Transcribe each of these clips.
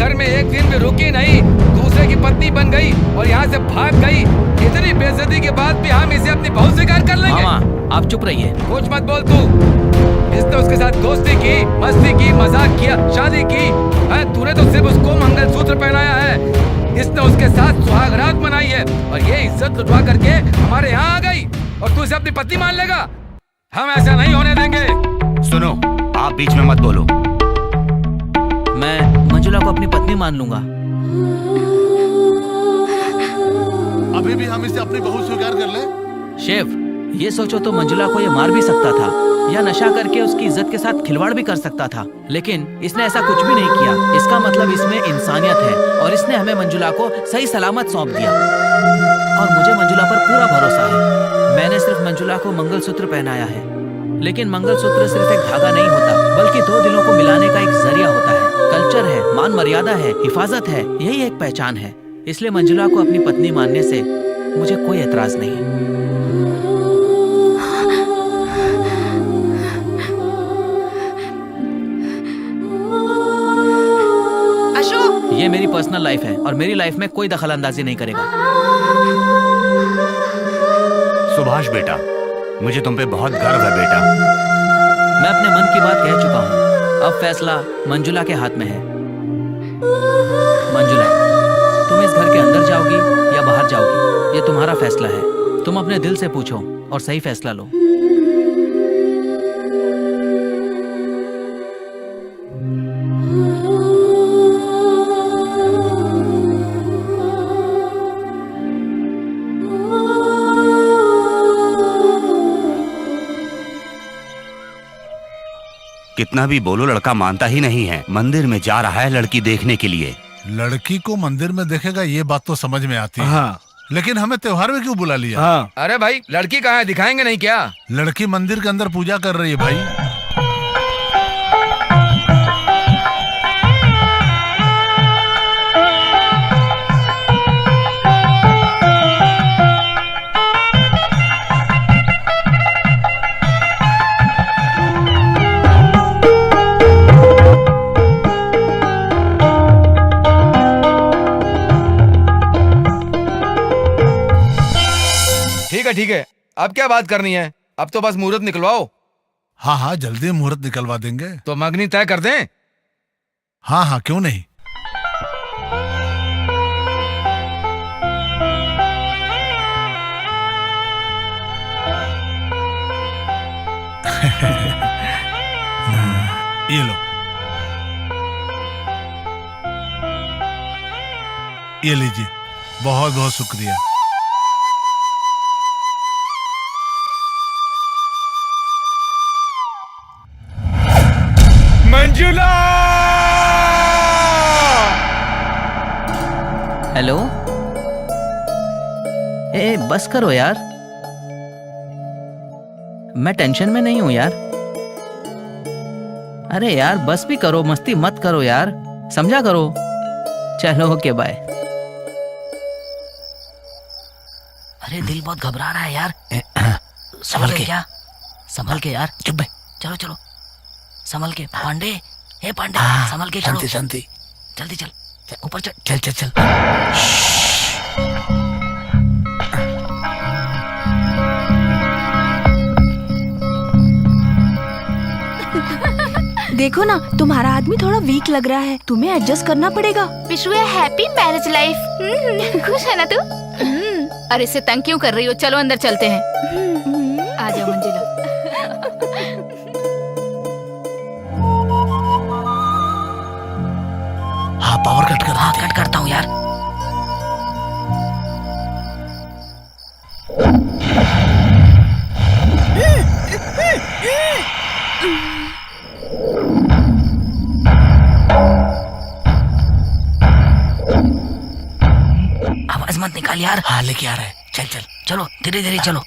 घर में एक दिन भी रुकी नहीं, दूसरे की पत्नी बन गई और यहाँ से भाग गई। इतनी बेइज्जती के बाद भी हम इसे अपनी बहू स्वीकार कर लेंगे? मामा आप चुप रहिए। कुछ मत बोल तू। इसने उसके साथ दोस्ती की, मस्ती की, मजाक किया, शादी की। तूने तो सिर्फ उसको मंगलसूत्र पहनाया है। इसने उसके साथ सुहाग रात मनाई है और ये इज्जत लुटवा करके हमारे यहाँ आ गई और तू इसे अपनी पत्नी मान लेगा? हम ऐसा नहीं होने देंगे। सुनो, आप बीच में मत बोलो। मैं मंजुला को अपनी पत्नी मान लूंगा। अभी भी हम इसे अपनी बहू स्वीकार कर ले? शेफ, ये सोचो तो मंजुला को ये मार भी सकता था या नशा करके उसकी इज्जत के साथ खिलवाड़ भी कर सकता था, लेकिन इसने ऐसा कुछ भी नहीं किया। इसका मतलब इसमें इंसानियत है और इसने हमें मंजुला को सही सलामत सौंप दिया और मुझे मंजुला पर पूरा भरोसा है। मैंने सिर्फ मंजुला को मंगलसूत्र पहनाया है, लेकिन मंगलसूत्र सिर्फ एक धागा नहीं होता, बल्कि दो दिलों को मिलाने का एक जरिया होता है। कल्चर है, मान मर्यादा है, हिफाजत है, यही एक पहचान है। इसलिए मंजुला को अपनी पत्नी मानने से मुझे कोई एतराज नहीं। अशोक, ये मेरी पर्सनल लाइफ है और मेरी लाइफ में कोई दखल अंदाजी नहीं करेगा। सुभाष बेटा, मुझे तुम पे बहुत गर्व है बेटा। मैं अपने मन की बात कह चुका हूँ। अब फैसला मंजुला के हाथ में है। मंजुला, तुम इस घर के अंदर जाओगी या बाहर जाओगी, ये तुम्हारा फैसला है। तुम अपने दिल से पूछो और सही फैसला लो। कितना भी बोलो, लड़का मानता ही नहीं है। मंदिर में जा रहा है लड़की देखने के लिए। लड़की को मंदिर में देखेगा, ये बात तो समझ में आती है। हाँ। लेकिन हमें त्योहार में क्यों बुला लिया? हाँ। अरे भाई, लड़की कहाँ है? दिखाएंगे नहीं क्या? लड़की मंदिर के अंदर पूजा कर रही है भाई। ठीक है, अब क्या बात करनी है? अब तो बस मुहूर्त निकलवाओ। हाँ हाँ, जल्दी मुहूर्त निकलवा देंगे। तो मंगनी तय कर दें? हाँ हाँ, क्यों नहीं। ये लो, ये लीजिए। बहुत बहुत शुक्रिया। मंजुला! हेलो, ए बस करो यार, मैं टेंशन में नहीं हूं यार। अरे यार बस भी करो, मस्ती मत करो यार, समझा करो। चलो ओके बाय। अरे दिल बहुत घबरा रहा है यार। संभल के। क्या संभल के यार, चुप। चलो चलो संभल के। पांडे, हे पांडे, संभल के चलो। शांति। जल्दी चल, ऊपर चल। चल चल चल। देखो ना, तुम्हारा आदमी थोड़ा वीक लग रहा है, तुम्हें एडजस्ट करना पड़ेगा। Wish you happy marriage life. खुश है ना तू? अरे इससे तंग क्यों कर रही हो? चलो अंदर चलते हैं। आ जाओ मंजिला। हाँ, पावर कट कर। हाँ, कट करता हूँ यार। आवाज मत निकाल यार। हाँ, लेके आ रहा है। चल चल। चलो धीरे धीरे चलो।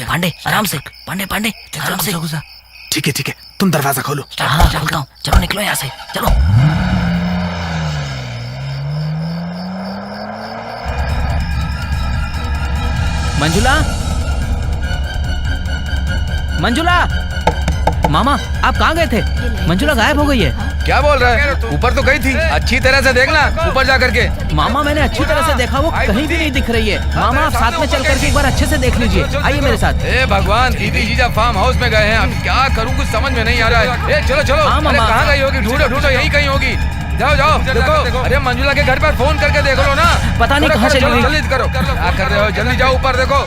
पांडे आराम से। पांडे पांडे आराम से। ठीक है, तुम दरवाजा खोलो। हाँ खोलता हूँ। चलो निकलो यहाँ से, चलो। मंजुला, मंजुला, मामा आप कहाँ गए थे? मंजुला गायब हो गई है। क्या बोल रहा है? ऊपर तो गई थी, अच्छी तरह से देखना ऊपर जा करके। मामा मैंने अच्छी तरह से देखा, वो कहीं भी नहीं दिख रही है। मामा आप साथ में चल करके एक बार अच्छे से देख लीजिए, आइए मेरे साथ। ए भगवान, दीदी जीजा फार्म हाउस में गए हैं, अब क्या करूँ कुछ समझ में नहीं आ रहा है। ए चलो चलो, हाँ, अरे मामा। कहाँ गई होगी? ढूंढो ढूंढो, यहीं कहीं होगी। जाओ जाओ देखो, अरे मंजुला के घर पर फोन करके देख लो ना। पता नहीं कहाँ चली गई। जल्दी करो, क्या कर रहे हो? जल्दी जाओ ऊपर देखो।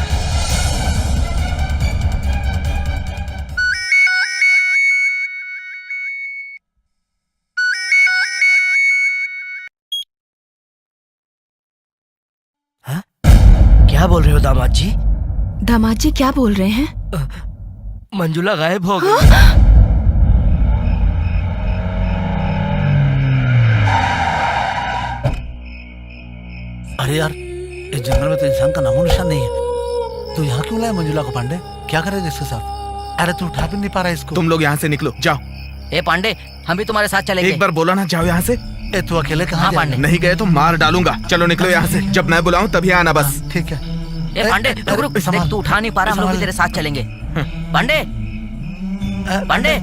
क्या बोल रहे हो दामाद जी? दामाद जी क्या बोल रहे हैं? मंजुला गायब हो गई। अरे यार, इस जंगल में तो इंसान का नामो निशान नहीं है। तू यहाँ क्यों लाया मंजुला को पांडे? क्या करेगा इसके साथ? अरे तू उठा भी नहीं पा रहा इसको। तुम लोग यहाँ से निकलो, जाओ। ए पांडे, हम भी तुम्हारे साथ चलेंगे। एक बार बोला ना, जाओ यहाँ से। ए तू अकेले कहाँ हाँ, जाएगा? पांडे। नहीं गए तो मार डालूंगा। चलो निकलो यहाँ से, जब मैं बुलाऊं तभी आना बस। ठीक है। ए पांडे, रुक रुक, संभाल। देख तू उठा नहीं पा रहा, हम लोग भी तेरे साथ चलेंगे। पांडे, पांडे,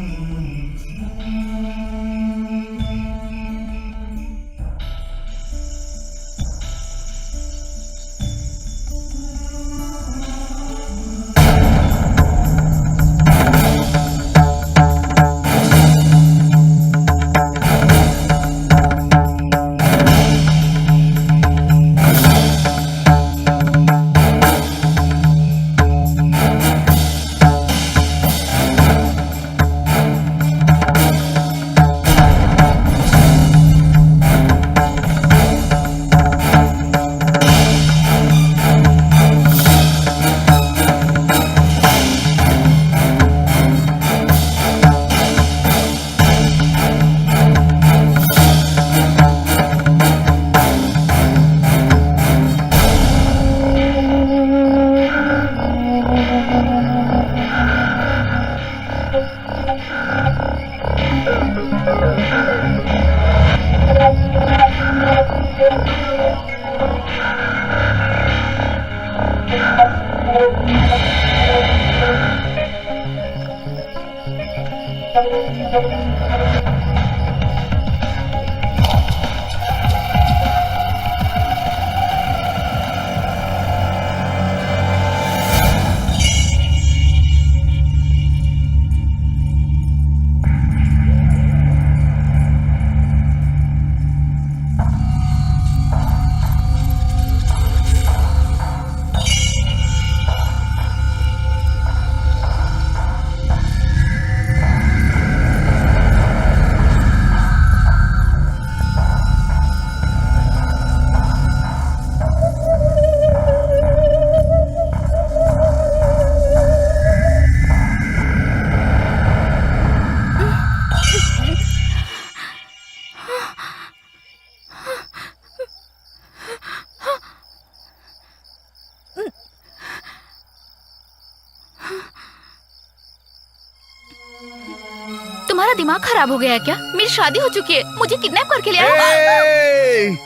तुम्हारा दिमाग खराब हो गया है क्या? मेरी शादी हो चुकी है, मुझे किडनैप करके ले आओ। ए,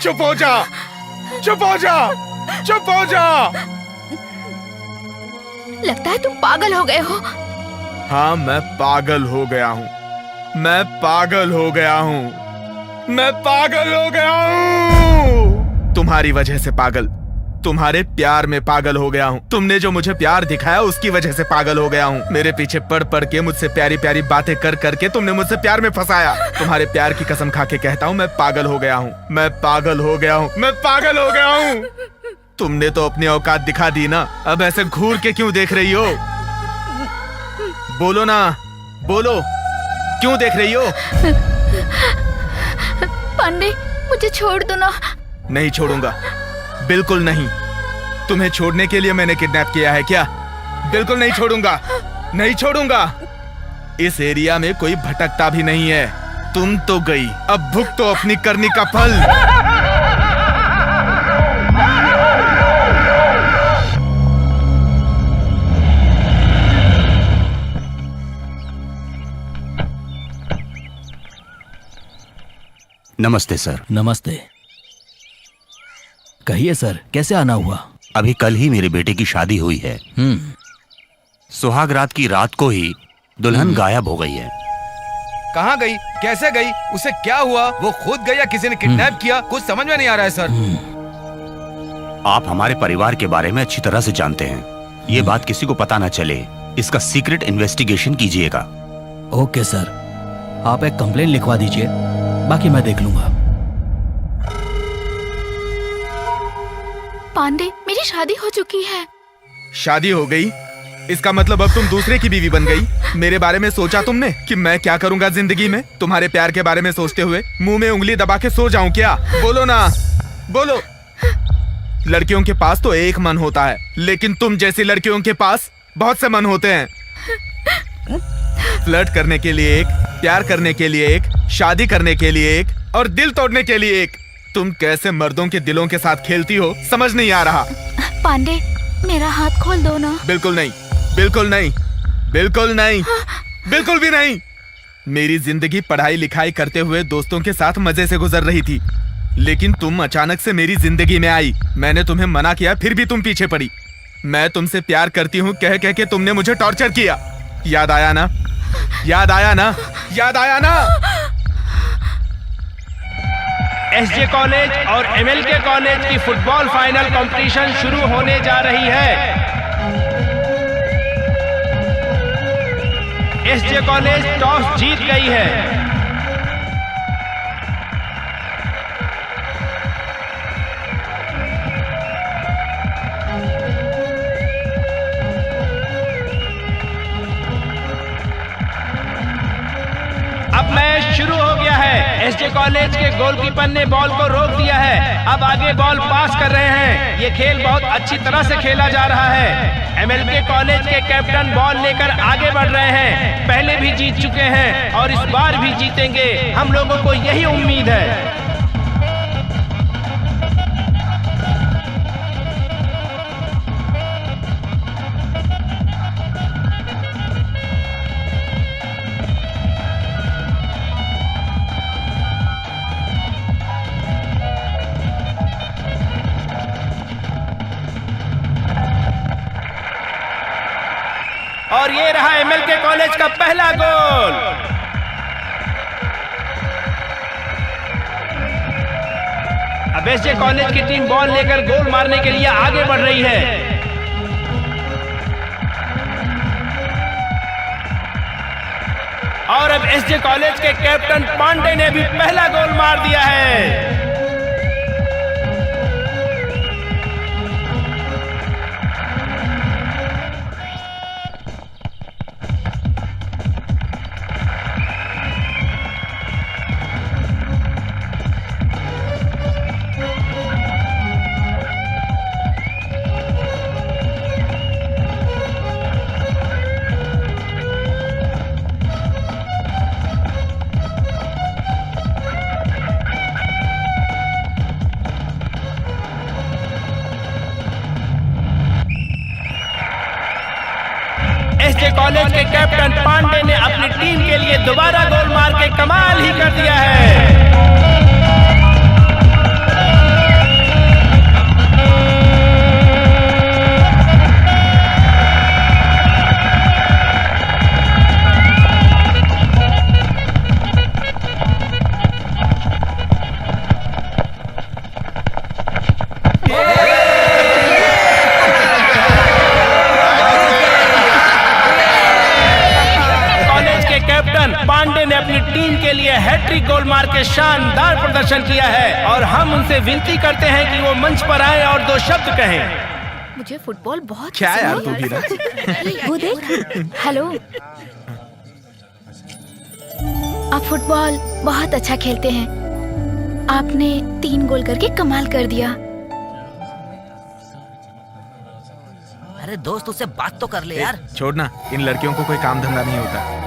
चुप हो जा, चुप हो जा, चुप हो जा। लगता है तुम पागल हो गए हो। हाँ, मैं पागल हो गया हूँ, मैं पागल हो गया हूँ, मैं पागल हो गया हूँ। तुम्हारी वजह से पागल, तुम्हारे प्यार में पागल हो गया हूँ। तुमने जो मुझे प्यार दिखाया उसकी वजह से पागल हो गया हूँ। मेरे पीछे पड़ पड़ के, मुझसे प्यारी प्यारी बातें कर करके तुमने मुझसे प्यार में फंसाया। तुम्हारे प्यार की कसम खा के कहता हूँ, मैं पागल हो गया हूँ, मैं पागल हो गया हूँ, मैं पागल हो गया हूँ। तुमने तो अपनी औकात दिखा दी ना, अब ऐसे घूर के क्यों देख रही हो? बोलो ना, बोलो, क्यों देख रही हो? पांडे, मुझे छोड़ दो ना। नहीं छोड़ूंगा, बिल्कुल नहीं। तुम्हें छोड़ने के लिए मैंने किडनैप किया है क्या? बिल्कुल नहीं छोड़ूंगा, नहीं छोड़ूंगा। इस एरिया में कोई भटकता भी नहीं है। तुम तो गई, अब भुगतो अपनी करनी का फल। नमस्ते सर। नमस्ते। कहिए सर, कैसे आना हुआ? अभी कल ही मेरे बेटे की शादी हुई है। सुहाग रात की रात को ही दुल्हन गायब हो गई है। कहाँ गई, कैसे गई, उसे क्या हुआ, वो खुद गई या किसी ने किडनैप किया, कुछ समझ में नहीं आ रहा है सर। आप हमारे परिवार के बारे में अच्छी तरह से जानते हैं, ये बात किसी को पता ना चले, इसका सीक्रेट इन्वेस्टिगेशन कीजिएगा। ओके सर, आप एक कंप्लेन लिखवा दीजिए, बाकी मैं देख लूंगा। पांडे, मेरी शादी हो चुकी है। शादी हो गई? इसका मतलब अब तुम दूसरे की बीवी बन गई। मेरे बारे में सोचा तुमने कि मैं क्या करूंगा जिंदगी में? तुम्हारे प्यार के बारे में सोचते हुए मुंह में उंगली दबा के सो जाऊं क्या? बोलो ना, बोलो। लड़कियों के पास तो एक मन होता है, लेकिन तुम जैसी लड़कियों के पास बहुत से मन होते हैं। फ्लर्ट करने के लिए एक, प्यार करने के लिए एक, शादी करने के लिए एक और दिल तोड़ने के लिए एक। तुम कैसे मर्दों के दिलों के साथ खेलती हो समझ नहीं आ रहा। पांडे, मेरा हाथ खोल दो ना। बिल्कुल नहीं, बिल्कुल नहीं, बिल्कुल नहीं, बिल्कुल भी नहीं। मेरी जिंदगी पढ़ाई लिखाई करते हुए दोस्तों के साथ मजे से गुजर रही थी, लेकिन तुम अचानक से मेरी जिंदगी में आई। मैंने तुम्हें मना किया, फिर भी तुम पीछे पड़ी। मैं तुमसे प्यार करती हूँ कह कह के तुमने मुझे टॉर्चर किया। याद आया ना, याद आया ना, याद आया ना? एसजे कॉलेज और एमएलके कॉलेज की फुटबॉल फाइनल कंपटीशन शुरू होने जा रही है। एसजे कॉलेज टॉस जीत गई है। अब मैच शुरू हो गया है। एसजे कॉलेज के गोलकीपर ने बॉल को रोक दिया है, अब आगे बॉल पास कर रहे हैं। ये खेल बहुत अच्छी तरह से खेला जा रहा है। एमएलके कॉलेज के कैप्टन बॉल लेकर आगे बढ़ रहे हैं। पहले भी जीत चुके हैं और इस बार भी जीतेंगे, हम लोगों को यही उम्मीद है। और ये रहा एमएलके कॉलेज का पहला गोल। अब एसजे कॉलेज की टीम बॉल लेकर गोल मारने के लिए आगे बढ़ रही है। और अब एसजे कॉलेज के कैप्टन पांडे ने भी पहला गोल मार दिया है। एसजे कॉलेज के कैप्टन पांडे ने अपनी टीम के लिए दोबारा गोल मार के कमाल ही कर दिया है। पांडे ने अपनी टीम के लिए हैट्रिक गोल मार के शानदार प्रदर्शन किया है और हम उनसे विनती करते हैं कि वो मंच पर आए और दो शब्द कहें। मुझे फुटबॉल बहुत क्या यार पसंद तू भी ना? है। वो देख, हेलो। आप फुटबॉल बहुत अच्छा खेलते हैं। आपने 3 गोल करके कमाल कर दिया। अरे दोस्त, उससे बात तो कर ले यार। छोड़ ना, इन लड़कियों को कोई काम धंधा नहीं होता।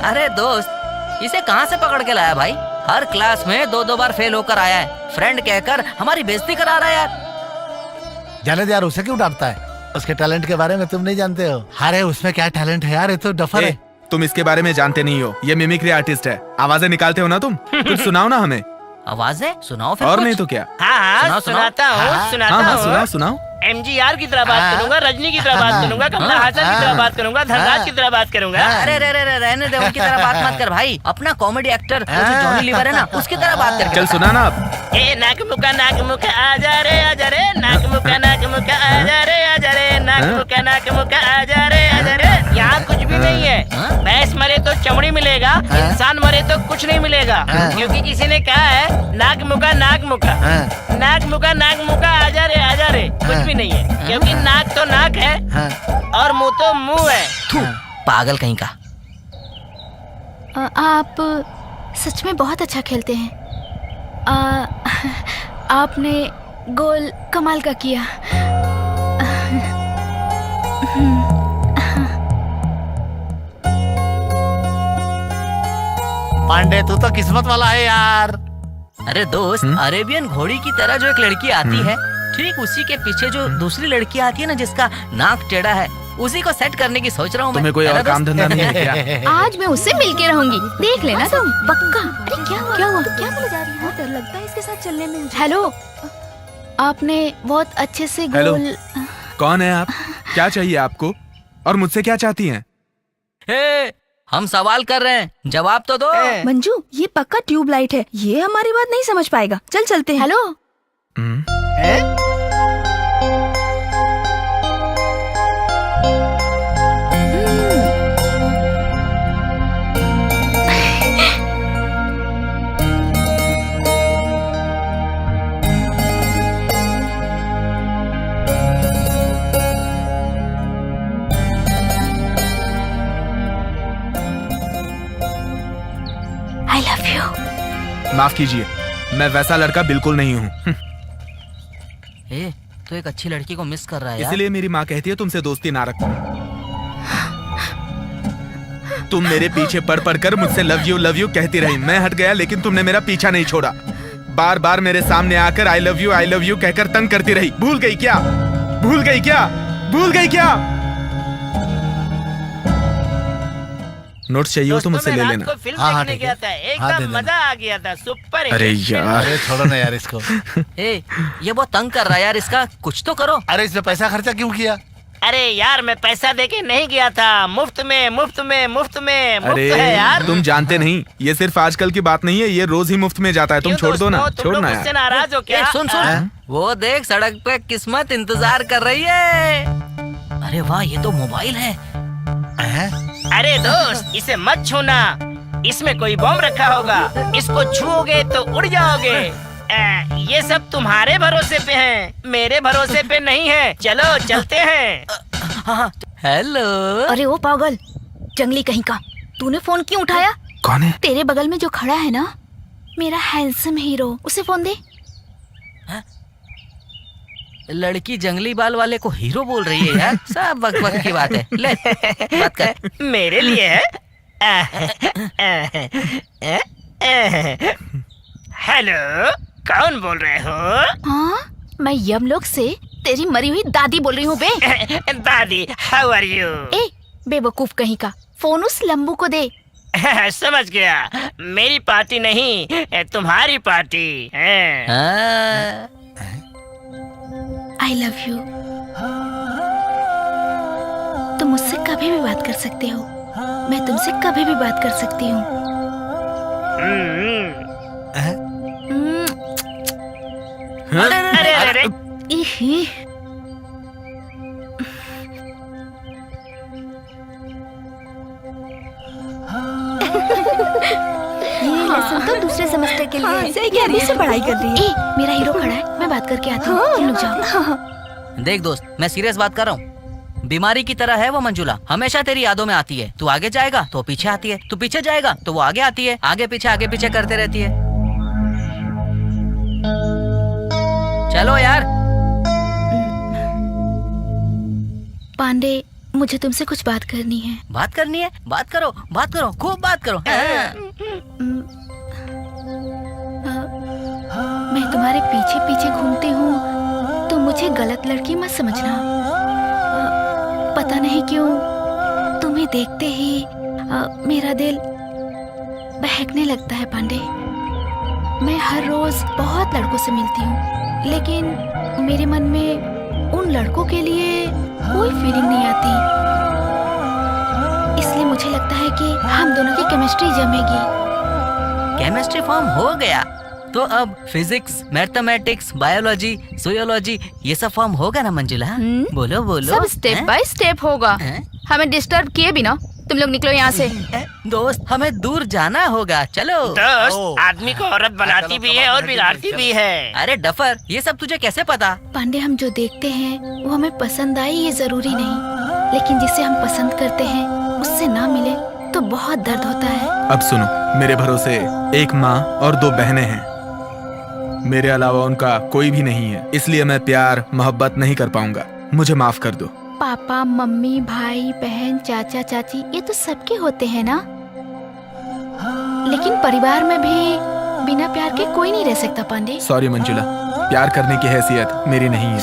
अरे दोस्त, इसे कहाँ से पकड़ के लाया भाई? हर क्लास में 2-2 बार फेल होकर आया है। फ्रेंड कहकर हमारी बेइज्जती करा रहा है यार। जाने दे यार, उसे क्यों डांटता है? उसके टैलेंट के बारे में तुम नहीं जानते हो। अरे उसमें क्या टैलेंट है यार, ये तो डफर है। तुम इसके बारे में जानते नहीं हो, ये मिमिक्री आर्टिस्ट है। आवाजें निकालते हो ना तुम, कुछ सुनाओ ना हमें। आवाजें सुनाओ फिर और कुछ। नहीं तो क्या। हाँ सुनाता हूँ सुनाओ सुनाओ। MGR की तरह बात करूंगा, रजनी की तरह बात करूंगा, कमला हासन की तरह बात करूंगा, धनराज की तरह बात करूंगा। अरे रहने दे, उनकी तरह बात मत कर भाई। अपना कॉमेडी एक्टर जॉनी लीवर है ना, उसकी तरह बात कर। चल सुना ना अब। ए नाक मुका आजा रे नाक मुका आजा रे नाक मुका आजा रे यहाँ कुछ भी नहीं है। भैंस मरे तो चमड़ी मिलेगा, इंसान मरे तो कुछ नहीं मिलेगा, क्योंकि किसी ने कहा है नाक मुका आजा रे कुछ भी नहीं है, क्योंकि नाक तो नाक है और मुंह तो मुंह है। पागल कहीं का। आप सच में बहुत अच्छा खेलते हैं। आपने गोल कमाल का किया। पांडे तू तो किस्मत वाला है यार। अरे दोस्त, अरेबियन घोड़ी की तरह जो एक लड़की आती है, ठीक उसी के पीछे जो दूसरी लड़की आती है ना, जिसका नाक टेढ़ा है, उसी को सेट करने की सोच रहा हूँ। तुम्हें कोई और काम धंधा नहीं है क्या? आज मैं उससे मिलके रहूंगी, देख लेना तुम पक्का। अरे क्या हुआ? क्या बोले जा रही है? डर लगता है इसके साथ चलने में। हेलो, आपने बहुत अच्छे से हेलो। गोल। कौन है आप? क्या चाहिए आपको? और मुझसे क्या चाहती हैं? हम सवाल कर रहे हैं, जवाब तो दो। मंजू, ये पक्का ट्यूबलाइट है, ये हमारी बात नहीं समझ पाएगा। चल चलते हैं। Hello, I love you. माफ कीजिए, मैं वैसा लड़का बिल्कुल नहीं हूँ। तो एक अच्छी लड़की को मिस कर रहा है यार। इसलिए मेरी माँ कहती है तुमसे दोस्ती ना रखो। तुम मेरे पीछे पड़ कर मुझसे लव यू कहती रही। मैं हट गया लेकिन तुमने मेरा पीछा नहीं छोड़ा। बार बार मेरे सामने आकर आई लव यू कहकर तंग करती रही। भूल गई क्या? नोट्स चाहिए हो तो मुझसे ले लेना। हाँ, देखने ठीक गया है। था, हाँ, दे एकदम देना। मजा आ गया था, सुपर हिट। अरे यार, अरे छोड़ो ना यार इसको। ये बहुत तंग कर रहा है यार, इसका कुछ तो करो। अरे इसमें पैसा खर्चा क्यों किया? अरे यार, मैं पैसा देके नहीं गया था, मुफ्त में अरे है यार। तुम जानते नहीं, ये सिर्फ आजकल की बात नहीं है, ये रोज ही मुफ्त में जाता है। तुम छोड़ दो ना, छोड़ना मुझसे यार। नाराज हो क्या? सुन, वो देख सड़क पे किस्मत इंतजार कर रही है। अरे वाह, ये तो मोबाइल है। अरे दोस्त, इसे मत छूना, इसमें कोई बम रखा होगा, इसको छूओगे तो उड़ जाओगे। ये सब तुम्हारे भरोसे पे है, मेरे भरोसे पे नहीं है। चलो चलते हैं। हेलो। अरे ओ पागल, जंगली कहीं का, तूने फोन क्यों उठाया? कौन है? तेरे बगल में जो खड़ा है ना, मेरा हैंडसम हीरो, उसे फोन दे। लड़की जंगली बाल वाले को हीरो बोल रही है यार, सब वक्त की बात है। ले बात कर। मेरे लिए है। हेलो, कौन बोल रहे हो? हाँ, मैं यमलोक से तेरी मरी हुई दादी बोल रही हूँ बे। दादी, हाउ आर यू? ए बेवकूफ कहीं का, फोन उस लंबू को दे। समझ गया, मेरी पार्टी नहीं, तुम्हारी पार्टी है। I love you. तुम मुझसे कभी भी बात कर सकते हो, मैं तुमसे कभी भी बात कर सकती हूँ। अरे इही। ये लेसन तो दूसरे सेमेस्टर के लिए है। सही कह रही है, पढ़ाई कर रही है। ए, मेरा हीरो खड़ा है, मैं बात करके आती हूँ। तुम लोग जाओ। देख दोस्त, मैं सीरियस बात कर रहा हूँ। बीमारी की तरह है वो मंजुला, हमेशा तेरी यादों में आती है। तू आगे जाएगा तो पीछे आती है, तू पीछे जाएगा तो वो आगे आती है, आगे पीछे करते रहती है। चलो यार। पांडे, मुझे तुमसे कुछ बात करनी है। बात करनी है? बात करो, खूब बात करो। मैं तुम्हारे पीछे पीछे घूमती हूँ, तुम मुझे गलत लड़की मत समझना। पता नहीं क्यों तुम्हें देखते ही मेरा दिल बहकने लगता है पांडे। मैं हर रोज बहुत लड़कों से मिलती हूँ, लेकिन मेरे मन में उन लड़कों के लिए कोई फीलिंग नहीं आती। इसलिए मुझे लगता है कि हम दोनों की केमिस्ट्री जमेगी। केमिस्ट्री फॉर्म हो गया तो अब फिजिक्स, मैथमेटिक्स, बायोलॉजी, सोयोलॉजी ये सब फॉर्म होगा ना मंजुला? बोलो बोलो। सब स्टेप बाय स्टेप होगा। हमें डिस्टर्ब किए बिना तुम लोग निकलो यहाँ से। दोस्त हमें दूर जाना होगा, चलो। दोस्त आदमी को औरत बनाती भी है और बिगाड़ती भी है। अरे डफर, ये सब तुझे कैसे पता? पांडे, हम जो देखते हैं वो हमें पसंद आए ये जरूरी नहीं, लेकिन जिसे हम पसंद करते हैं उससे ना मिले तो बहुत दर्द होता है। अब सुनो, मेरे भरोसे एक माँ और 2 बहनें हैं। मेरे अलावा उनका कोई भी नहीं है, इसलिए मैं प्यार मोहब्बत नहीं कर पाऊंगा। मुझे माफ कर दो। पापा, मम्मी, भाई, बहन, चाचा, चाची ये तो सबके होते हैं ना, लेकिन परिवार में भी बिना प्यार के कोई नहीं रह सकता पांडे। सॉरी मंजुला, प्यार करने की हैसियत मेरी नहीं है।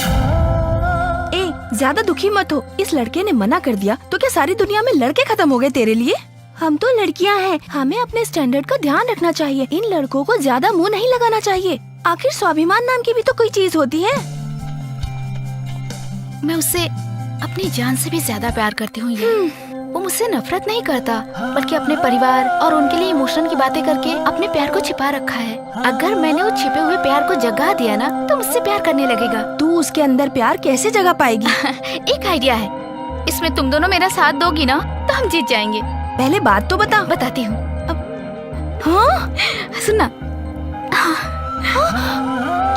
ए, ज्यादा दुखी मत हो। इस लड़के ने मना कर दिया तो क्या सारी दुनिया में लड़के खत्म हो गए तेरे लिए? हम तो लड़कियां हैं, हमें अपने स्टैंडर्ड का ध्यान रखना चाहिए। इन लड़कों को ज्यादा मुंह नहीं लगाना चाहिए। आखिर स्वाभिमान नाम की भी तो कोई चीज होती है। मैं उससे अपनी जान से भी ज्यादा प्यार करती हूँ यार। वो मुझसे नफरत नहीं करता, बल्कि अपने परिवार और उनके लिए इमोशन की बातें करके अपने प्यार को छिपा रखा है। अगर मैंने वो छिपे हुए प्यार को जगा दिया ना तो मुझसे प्यार करने लगेगा। तू उसके अंदर प्यार कैसे जगा पाएगी? एक आइडिया है, इसमें तुम दोनों मेरा साथ दोगी ना तो हम जीत जाएंगे। पहले बात तो बता। बताती हूँ। हाँ? सुनना।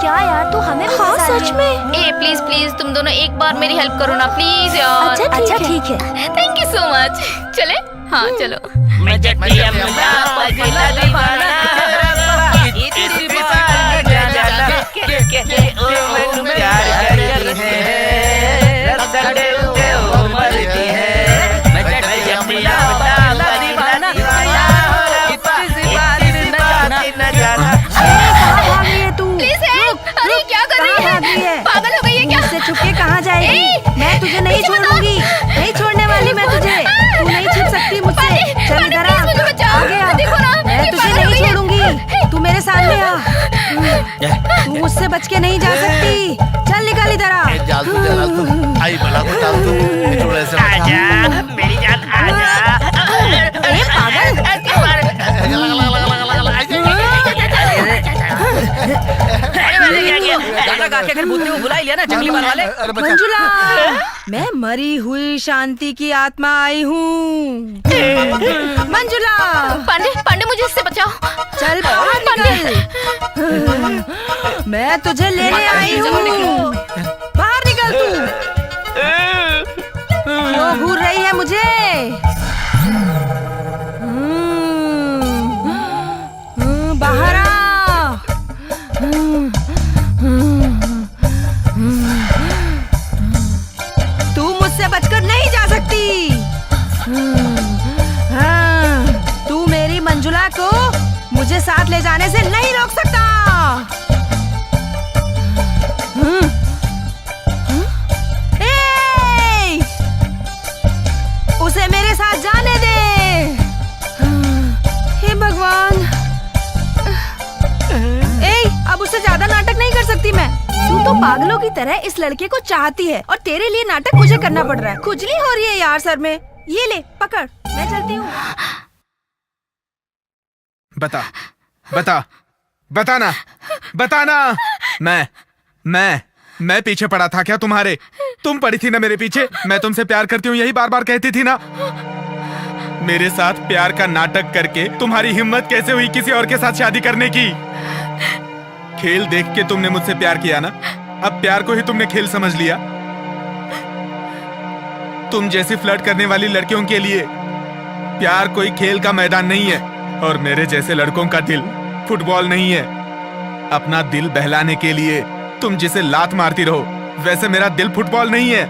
क्या यार, तू हमें भी फंसा रही है। सच में? ए प्लीज प्लीज तुम दोनों एक बार मेरी हेल्प करो ना प्लीज यार। अच्छा ठीक है। Thank you so much. चले? हाँ चलो। मैं जट्टी अम्मा पगला दीवाना, इसी बात जाना के ओ प्यार करती है, रगड़े उठे ओ मरती है। मैं जट्टी अम्मा पगला दीवाना, इसी बात न जाना। अरे क्या कर रही है? पागल हो गई है क्या? मुझसे छुप के कहाँ जाएगी? मैं तुझे नहीं छोड़ूंगी, नहीं छोड़ने वाली मैं तुझे। तू नहीं छुप सकती मुझसे। चल इधर आ, आगे आ। मैं तुझे नहीं छोड़ूंगी, तू मेरे सामने आ। तू मुझसे बच के नहीं जा सकती। चल निकल इधर आ। आई भला को डाल दो, चूड़े से आजा मेरी जान आजा। ए पागल, गाना गा के अगर भूतने को बुला ही लिया ना जंगली बाल वाले। मंजुला, मैं मरी हुई शांति की आत्मा आई हूँ। मंजुला, पांडे पांडे मुझे इससे बचाओ। चल बाहर निकल। मैं तुझे लेने आई हूँ। बाहर निकल तू। क्यों घूर रही है मुझे? बाहर आ। तू मुझसे बचकर नहीं जा सकती। हाँ, तू मेरी मंजुला को मुझे साथ ले जाने से नहीं रोक सकता। उसे मेरे साथ जाने दे। हे भगवान, अब उससे ज्यादा नाटक नहीं कर सकती मैं। तू तो पागलों की तरह इस लड़के को चाहती है और तेरे लिए नाटक मुझे करना पड़ रहा है। खुजली हो रही है यार सर में। ये ले पकड़, मैं चलती हूँ। बता बता बताना बताना। मैं पीछे पड़ा था क्या तुम्हारे? तुम पड़ी थी ना मेरे पीछे। मैं तुमसे प्यार करती हूँ यही बार बार कहती थी ना। मेरे साथ प्यार का नाटक करके तुम्हारी हिम्मत कैसे हुई किसी और के साथ शादी करने की? खेल देख के तुमने मुझसे प्यार किया ना, अब प्यार को ही तुमने खेल समझ लिया। तुम जैसी फ्लर्ट करने वाली लड़कियों के लिए प्यार कोई खेल का मैदान नहीं है, और मेरे जैसे लड़कों का दिल फुटबॉल नहीं है। अपना दिल बहलाने के लिए तुम जिसे लात मारती रहो, वैसे मेरा दिल फुटबॉल नहीं है।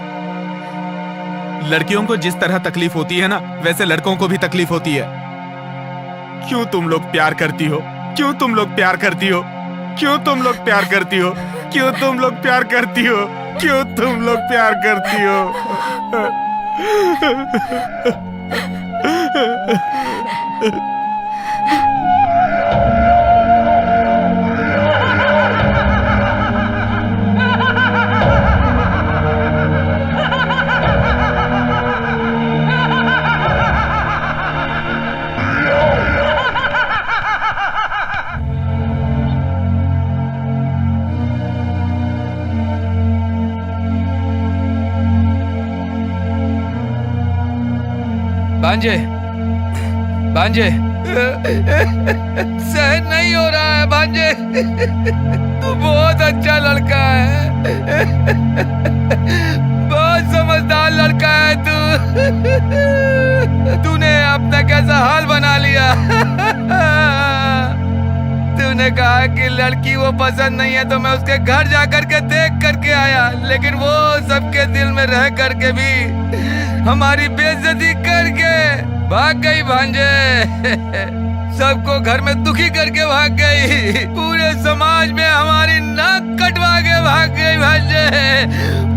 लड़कियों को जिस तरह तकलीफ होती है ना, वैसे लड़कों को भी तकलीफ होती है। क्यों तुम लोग प्यार करती हो? क्यों तुम लोग प्यार करती हो? क्यों तुम लोग प्यार करती हो? क्यों तुम लोग प्यार करती हो? क्यों तुम लोग प्यार करती हो? भांजे, भांजे, सहन नहीं हो रहा है भांजे। तू बहुत अच्छा लड़का है, बहुत समझदार लड़का है तू। तूने अपना कैसा हाल बना लिया। तूने कहा कि लड़की वो पसंद नहीं है तो मैं उसके घर जाकर के देख करके आया, लेकिन वो सबके दिल में रह करके भी हमारी बेइज्जती करके भाग गई भांजे। सबको घर में दुखी करके भाग गई, पूरे समाज में हमारी नाक कटवा के भाग गई भांजे।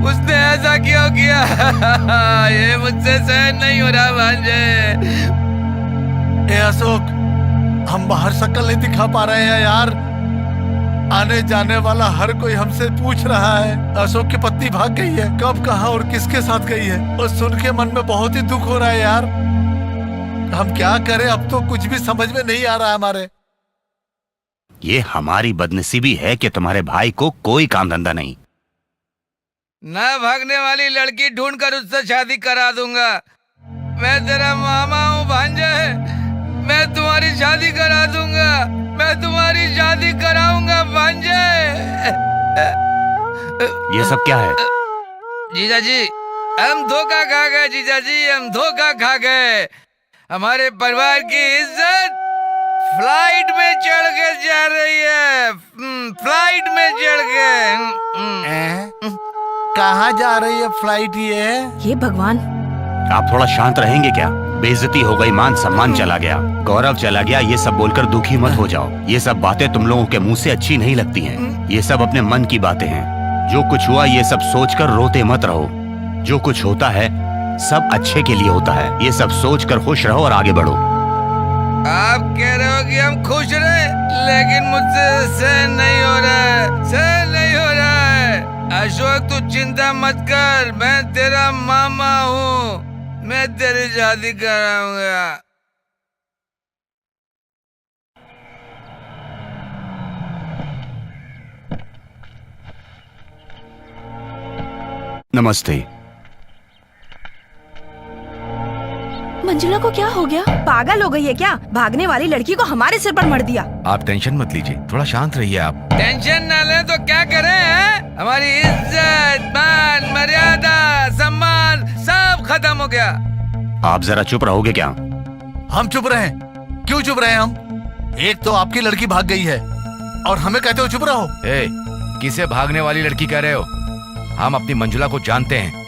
उसने ऐसा क्यों किया? ये मुझसे सहन नहीं हो रहा भांजे। ए अशोक, हम बाहर शक्ल नहीं दिखा पा रहे हैं यार। आने जाने वाला हर कोई हमसे पूछ रहा है अशोक की पत्नी भाग गई है, कब, कहाँ और किसके साथ गई है। और सुन के मन में बहुत ही दुख हो रहा है यार। हम क्या करें, अब तो कुछ भी समझ में नहीं आ रहा है हमारे। ये हमारी बदनसीबी है कि तुम्हारे भाई को कोई काम धंधा नहीं। ना भागने वाली लड़की ढूंढ कर उससे शादी करा दूंगा। मैं तेरा मामा हूँ भांजे, मैं तुम्हारी शादी करा दूंगा, मैं तुम्हारी शादी कराऊंगा भांजे। ये सब क्या है? जीजा जी, हम धोखा खा गए जीजा जी, हम धोखा खा गए। हमारे परिवार की इज्जत फ्लाइट में चढ़ के जा रही है, फ्लाइट में चढ़ के। कहाँ जा रही है फ्लाइट ये भगवान। आप थोड़ा शांत रहेंगे क्या? बेइज्जती हो गई, मान सम्मान चला गया, गौरव चला गया, ये सब बोलकर दुखी मत हो जाओ। ये सब बातें तुम लोगों के मुंह से अच्छी नहीं लगती हैं। ये सब अपने मन की बातें हैं। जो कुछ हुआ ये सब सोचकर रोते मत रहो। जो कुछ होता है सब अच्छे के लिए होता है। ये सब सोचकर खुश रहो और आगे बढ़ो। आप कह रहे हो कि हम खुश रहे, लेकिन मुझसे सहन नहीं हो रहा है, सहन नहीं हो रहा है। अशोक तू चिंता मत कर, मैं तेरा मामा हूँ, मैं तेरी शादी कराऊंगा। नमस्ते। मंजुला को क्या हो गया? पागल हो गई है क्या? भागने वाली लड़की को हमारे सिर पर मर दिया। आप टेंशन मत लीजिए, थोड़ा शांत रहिए आप। टेंशन ना ले तो क्या करें हैं? हमारी इज्जत, मान, मर्यादा, सम्मान सब खत्म हो गया। आप जरा चुप रहोगे क्या? हम चुप रहे? क्यों चुप रहे हम? एक तो आपकी लड़की भाग गई है और हमें कहते हो चुप रहो। ए, किसे भागने वाली लड़की कह रहे हो? हम अपनी मंजुला को जानते हैं,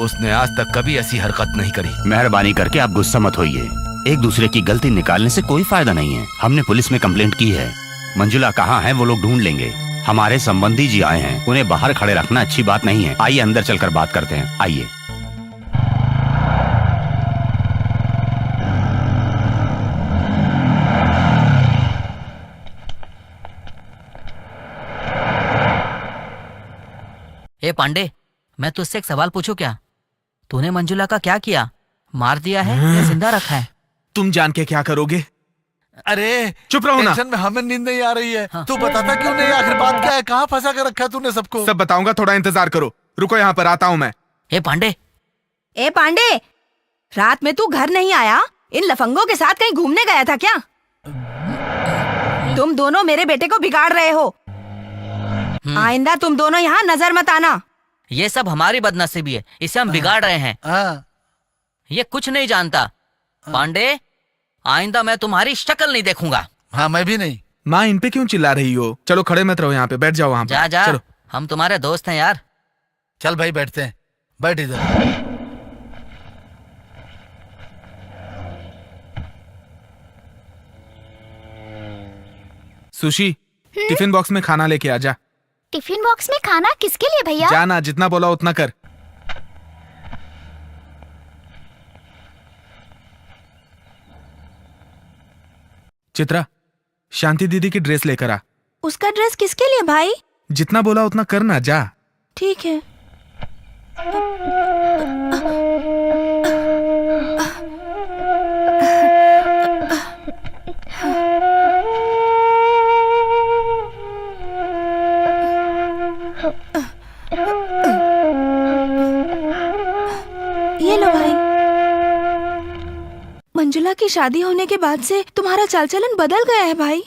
उसने आज तक कभी ऐसी हरकत नहीं करी। मेहरबानी करके आप गुस्सा मत होइए। एक दूसरे की गलती निकालने से कोई फायदा नहीं है। हमने पुलिस में कंप्लेंट की है। मंजुला कहाँ है वो लोग ढूंढ लेंगे। हमारे संबंधी जी आए हैं, उन्हें बाहर खड़े रखना अच्छी बात नहीं है। आइए अंदर चलकर बात करते हैं, आइए। ए पांडे, मैं तुझसे एक सवाल पूछूं क्या? तूने मंजुला का क्या किया? मार दिया है या जिंदा रखा है? तुम जान के क्या करोगे? अरे चुप रहो ना। टेंशन में हमें नींद नहीं आ रही है। तू बताता क्यों नहीं? आखिर बात क्या है? कहाँ फंसा कर रखा है तूने सबको? सब बताऊंगा, थोड़ा इंतजार करो। रुको, यहाँ पर आता हूँ मैं। ए पांडे, ए पांडे, रात में तू घर नहीं आया? इन लफंगों के साथ कहीं घूमने गया था क्या? तुम दोनों मेरे बेटे को बिगाड़ रहे हो। आइंदा तुम दोनों यहाँ नजर मत आना। ये सब हमारी बदनसीबी है, इसे हम बिगाड़ रहे हैं। ये कुछ नहीं जानता। पांडे, आइंदा मैं तुम्हारी शक्ल नहीं देखूंगा। हाँ, मैं भी नहीं। माँ, इन पे क्यों चिल्ला रही हो? चलो खड़े मत रहो, यहाँ पे बैठ जाओ। वहाँ जा जा, चलो। हम तुम्हारे दोस्त हैं यार। चल भाई बैठते हैं, बैठ इधर। सुशी, टिफिन बॉक्स में खाना लेके आ जा। टिफिन बॉक्स में खाना किसके लिए भैया? जाना, जितना बोला उतना कर। चित्रा, शांति दीदी की ड्रेस लेकर आ। उसका ड्रेस किसके लिए भाई? जितना बोला उतना करना, जा। ठीक है। ये लो भाई। मंजुला की शादी होने के बाद से तुम्हारा चाल चलन बदल गया है भाई।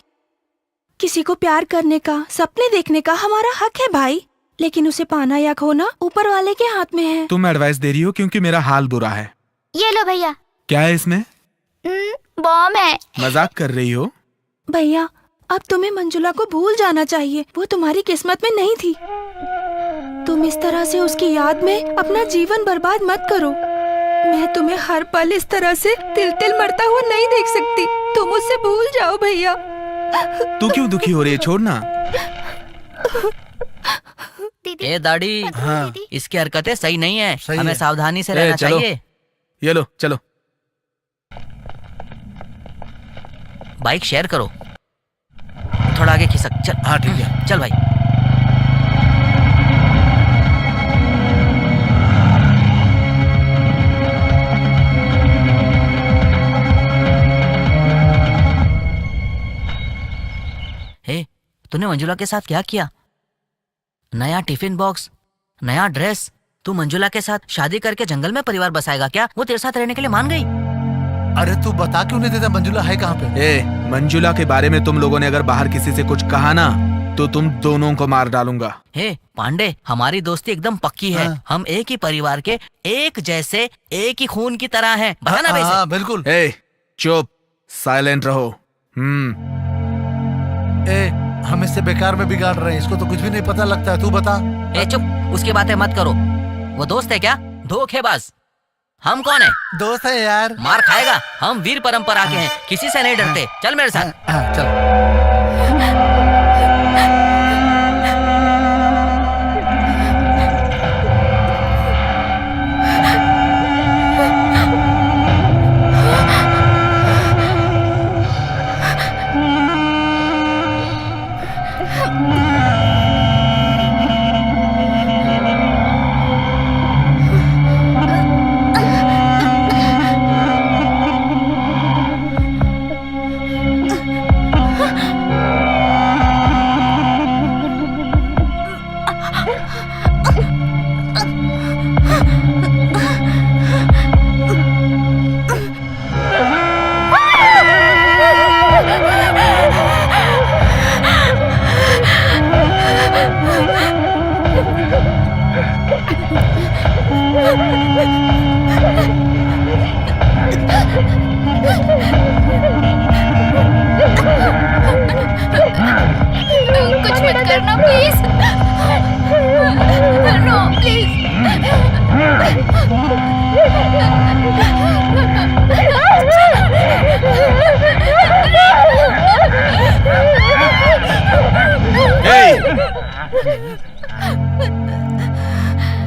किसी को प्यार करने का, सपने देखने का हमारा हक है भाई, लेकिन उसे पाना या खोना ऊपर वाले के हाथ में है। तुम एडवाइस दे रही हो क्योंकि मेरा हाल बुरा है। ये लो भैया। क्या है इसमें? बॉम्ब है। मजाक कर रही हो? भैया, अब तुम्हें मंजुला को भूल जाना चाहिए। वो तुम्हारी किस्मत में नहीं थी। तुम इस तरह से उसकी याद में अपना जीवन बर्बाद मत करो। मैं तुम्हें हर पल इस तरह से तिल तिल मरता हुआ नहीं देख सकती। तुम उससे भूल जाओ भैया। तू क्यों दुखी हो रही है? छोड़ना। ए दाढ़ी, हाँ। इसकी हरकतें सही नहीं है। सही हमें है। सावधानी से रहना चलो। चाहिए। ये लो, चलो। बाइक शेयर करो। थोड़ा आगे खिसक। चल। हाँ ठीक है। चल भाई। हे, तूने मंजुला के साथ क्या किया? नया टिफिन बॉक्स, नया ड्रेस। तू मंजुला के साथ शादी करके जंगल में परिवार बसाएगा क्या? वो तेरे साथ रहने के लिए मान गई। अरे तू बता क्यों नहीं देता? मंजुला है कहाँ पे? ए, मंजुला के बारे में तुम लोगों ने अगर बाहर किसी से कुछ कहा ना तो तुम दोनों को मार डालूंगा। हे पांडे, हमारी दोस्ती एकदम पक्की है। हाँ। हम एक ही परिवार के, एक जैसे, एक ही खून की तरह हैं। बता ना वैसे। हाँ बिल्कुल। ए, चुप, साइलेंट रहो। ए, हम इससे बेकार में बिगाड़ रहे हैं। इसको तो कुछ भी नहीं पता लगता है। तू बता। ए चुप, उसकी बातें मत करो। वो दोस्त है क्या? धोखेबाज। हम कौन है? दोस्त है यार। मार खाएगा। हम वीर परंपरा के हैं, किसी से नहीं डरते। चल मेरे साथ। हाँ, चल। कुछ मत करना प्लीज। No please.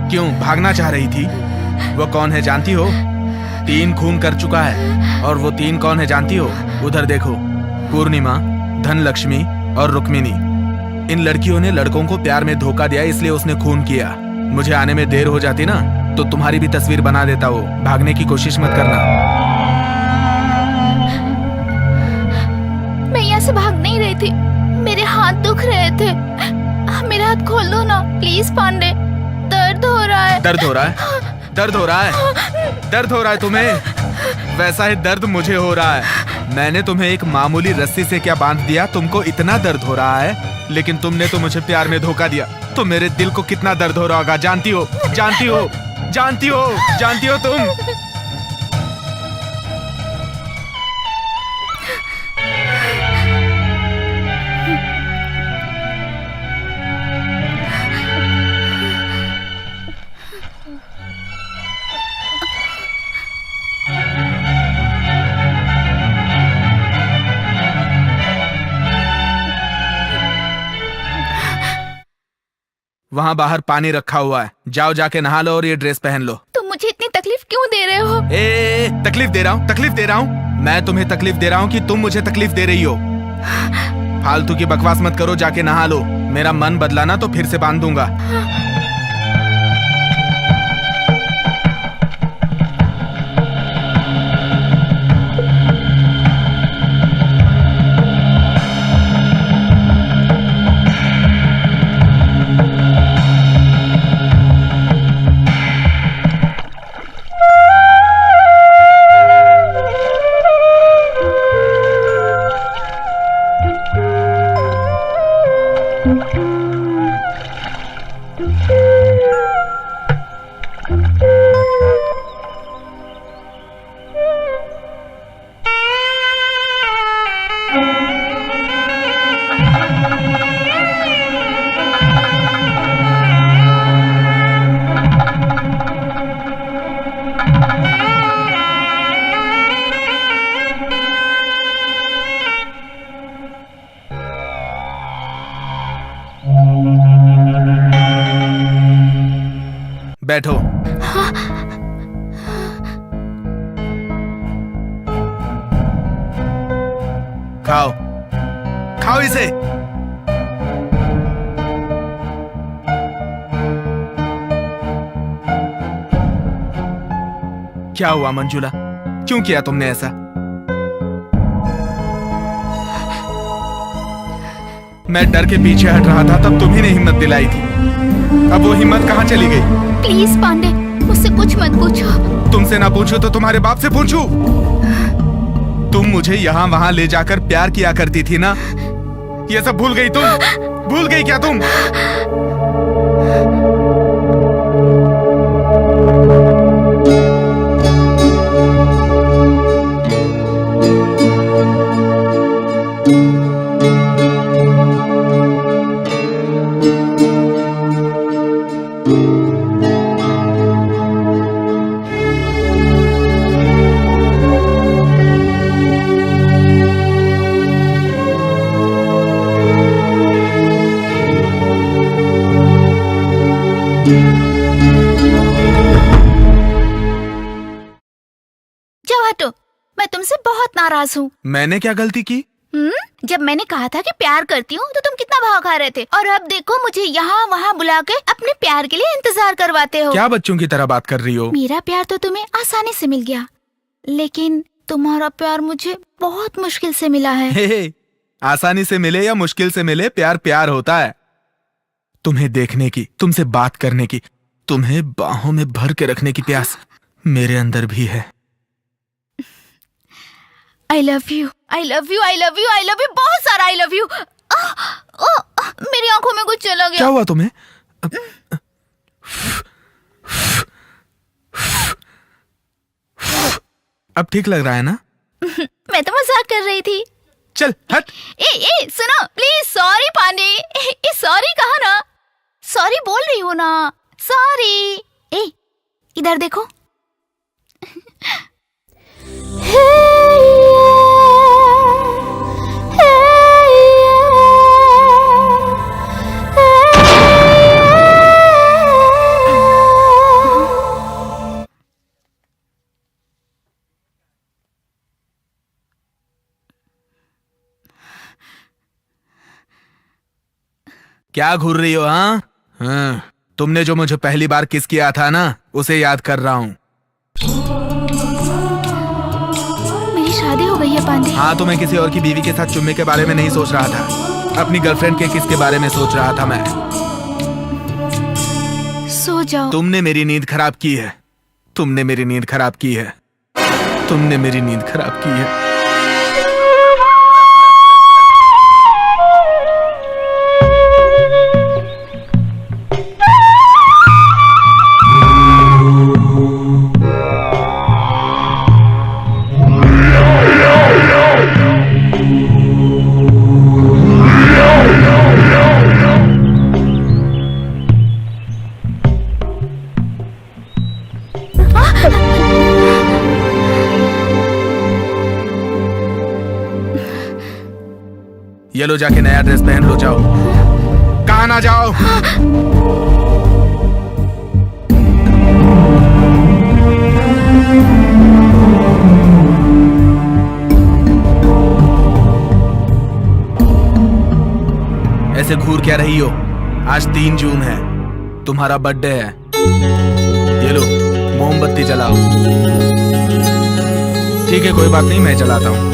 क्यों भागना चाह रही थी? वो कौन है जानती हो? 3 खून कर चुका है। और वो 3 कौन है जानती हो? उधर देखो, पूर्णिमा, धनलक्ष्मी और रुक्मिणी। इन लड़कियों ने लड़कों को प्यार में धोखा दिया, इसलिए उसने खून किया। मुझे आने में देर हो जाती ना तो तुम्हारी भी तस्वीर बना देता वो। भागने की कोशिश मत करना। मैं यहाँ से भाग नहीं रही थी। मेरे हाथ दुख रहे थे। मेरे हाथ खोल दो ना प्लीज पांडे। दर्द हो रहा है। दर्द हो रहा है? दर्द हो रहा है? दर्द हो रहा है तुम्हें? वैसा ही दर्द मुझे हो रहा है। मैंने तुम्हें एक मामूली रस्सी से क्या बांध दिया, तुमको इतना दर्द हो रहा है? लेकिन तुमने तो मुझे प्यार में धोखा दिया। तो मेरे दिल को कितना दर्द हो रहा होगा जानती हो? जानती हो? जानती हो? जानती हो तुम? वहाँ बाहर पानी रखा हुआ है, जाओ जाके नहा लो और ये ड्रेस पहन लो। तुम मुझे इतनी तकलीफ क्यों दे रहे हो? तकलीफ दे रहा हूँ, तकलीफ दे रहा हूँ। मैं तुम्हें तकलीफ दे रहा हूँ कि तुम मुझे तकलीफ दे रही हो? फालतू की बकवास मत करो, जाके नहा लो। मेरा मन बदला ना तो फिर से बांध दूंगा। बैठो। खाओ, खाओ इसे। क्या हुआ मंजुला, क्यों किया तुमने ऐसा? मैं डर के पीछे हट रहा था, तब तुम्ही ने हिम्मत दिलाई थी। अब वो हिम्मत कहाँ चली गई? प्लीज पांडे, मुझसे कुछ मत पूछो। तुमसे ना पूछूं तो तुम्हारे बाप से पूछूं? तुम मुझे यहाँ वहाँ ले जाकर प्यार किया करती थी ना, ये सब भूल गई तुम? भूल गई क्या तुम? जाओ हटो, मैं तुमसे बहुत नाराज हूँ। मैंने क्या गलती की? जब मैंने कहा था कि प्यार करती हूँ तो तुम कितना भाव खा रहे थे, और अब देखो मुझे यहाँ वहाँ बुला के अपने प्यार के लिए इंतजार करवाते हो। क्या बच्चों की तरह बात कर रही हो? मेरा प्यार तो तुम्हें आसानी से मिल गया, लेकिन तुम्हारा प्यार मुझे बहुत मुश्किल से मिला है। हे, आसानी से मिले या मुश्किल से मिले, प्यार प्यार होता है। तुम्हें देखने की, तुमसे बात करने की, तुम्हें बाहों में भर के रखने की प्यास मेरे अंदर भी है। I love you, I love you, I love you, I love you, बहुत सारा I love you। मेरी आंखों में कुछ चला गया। क्या हुआ तुम्हें? अब ठीक लग रहा है ना? मैं तो मजाक कर रही थी। चल हट। ए सुनो प्लीज। सॉरी पांडे, सॉरी कहा ना, सॉरी बोल रही हूँ ना, सॉरी। इधर देखो। क्या घूर रही हो? हाँ, तुमने जो मुझे पहली बार किस किया था ना, उसे याद कर रहा हूँ। मेरी शादी हो गई है पांडे। हाँ, तो मैं किसी और की बीवी के साथ चुम्मे के बारे में नहीं सोच रहा था, अपनी गर्लफ्रेंड के किस के बारे में सोच रहा था मैं। सो जाओ। तुमने मेरी नींद खराब की है, तुमने मेरी नींद खराब की है, तुमने मेरी नींद खराब की है। ये लो, जाके नया ड्रेस पहन लो, जाओ। कहाँ ना जाओ। ऐसे घूर क्या रही हो? आज 3 जून है, तुम्हारा बर्थडे है। ये लो मोमबत्ती जलाओ। ठीक है, कोई बात नहीं, मैं जलाता हूँ।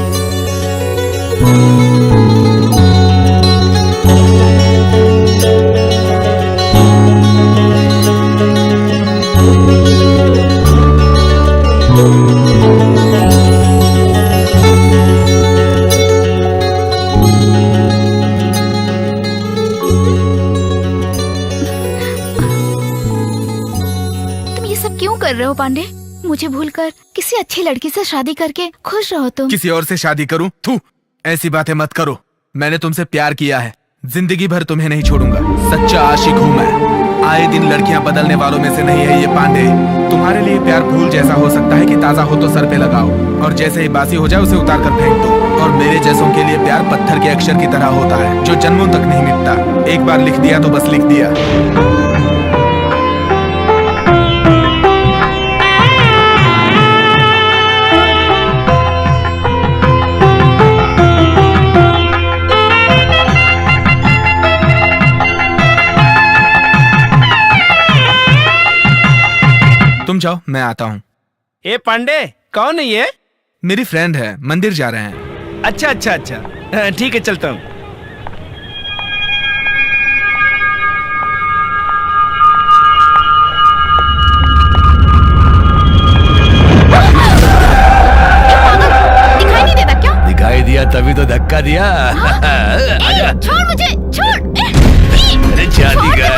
कर रहे हो पांडे? मुझे भूलकर किसी अच्छी लड़की से शादी करके खुश रहो तुम। किसी और से शादी करूं? थू, ऐसी बातें मत करो। मैंने तुमसे प्यार किया है, जिंदगी भर तुम्हें नहीं छोड़ूंगा। सच्चा आशिक हूँ मैं। आए दिन लड़कियां बदलने वालों में से नहीं है ये पांडे। तुम्हारे लिए प्यार फूल जैसा हो सकता है कि ताजा हो तो सर पे लगाओ और जैसे ही बासी हो जाए उसे उतार कर फेंक दो। और मेरे जैसों के लिए प्यार पत्थर के अक्षर की तरह होता है जो जन्मों तक नहीं मिटता। एक बार लिख दिया तो बस लिख दिया। तुम जाओ, मैं आता हूँ। ए पांडे, कौन है ये? मेरी फ्रेंड है, मंदिर जा रहे हैं। अच्छा अच्छा अच्छा, ठीक है, चलता हूँ। दिखाई नहीं देता क्या? दिखाई दिया तभी तो धक्का दिया। छोड़ मुझे, छोड़। अरे शादी का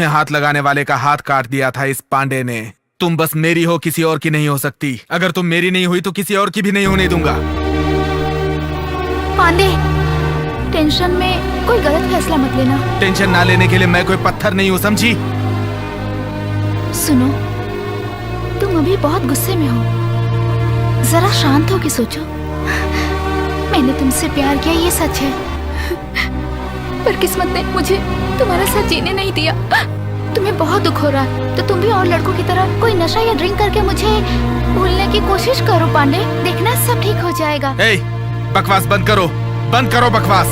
हाथ लगाने वाले का हाथ काट दिया था इस पांडे ने। तुम बस मेरी हो, किसी और की नहीं हो सकती। अगर तुम मेरी नहीं हुई तो किसी और की भी नहीं होने दूंगा। पांडे, टेंशन में कोई गलत फैसला मत लेना। टेंशन ना लेने के लिए मैं कोई पत्थर नहीं हूँ, समझी? सुनो, तुम अभी बहुत गुस्से में हो, जरा शांत होकर सोचो। मैंने तुमसे प्यार किया, ये सच है, पर किस्मत ने मुझे तुम्हारा साथ जीने नहीं दिया। तुम्हें बहुत दुख हो रहा है तो तुम भी और लड़कों की तरह कोई नशा या ड्रिंक करके मुझे भूलने की कोशिश करो पांडे। देखना सब ठीक हो जाएगा। बकवास बंद करो बकवास।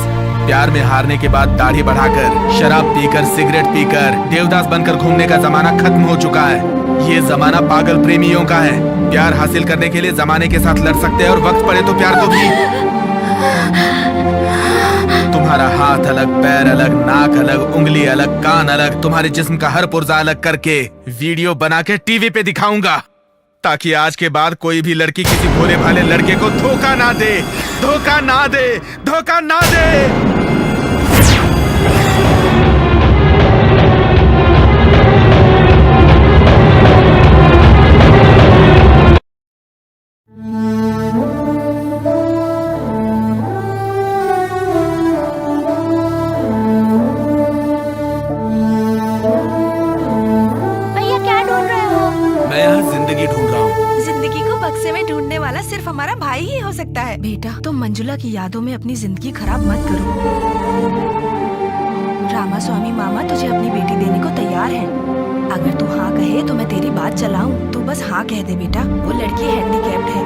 प्यार में हारने के बाद दाढ़ी बढ़ाकर, शराब पीकर, सिगरेट पीकर, देवदास बनकर घूमने का जमाना खत्म हो चुका है। ये जमाना पागल प्रेमियों का है। प्यार हासिल करने के लिए जमाने के साथ लड़ सकते हैं और वक्त पड़े तो प्यार को भी। तुम्हारा हाथ अलग, पैर अलग, नाक अलग, उंगली अलग, कान अलग, तुम्हारे जिस्म का हर पुर्जा अलग करके वीडियो बना के टीवी पे दिखाऊंगा, ताकि आज के बाद कोई भी लड़की किसी भोले भाले लड़के को धोखा ना दे। भैया क्या ढूंढ रहे हो? मैं यहाँ जिंदगी ढूंढ रहा हूँ। जिंदगी को बक्से में ढूंढने वाला सिर्फ हमारा भाई ही हो सकता है। बेटा, तुम मंजुला की यादों में अपनी जिंदगी खराब मत करो। रामास्वामी मामा तुझे अपनी बेटी देने को तैयार है। अगर तू हाँ कहे तो मैं तेरी बात चलाऊं। तू बस हाँ कह दे बेटा। वो लड़की हैंडीकैप्ड है,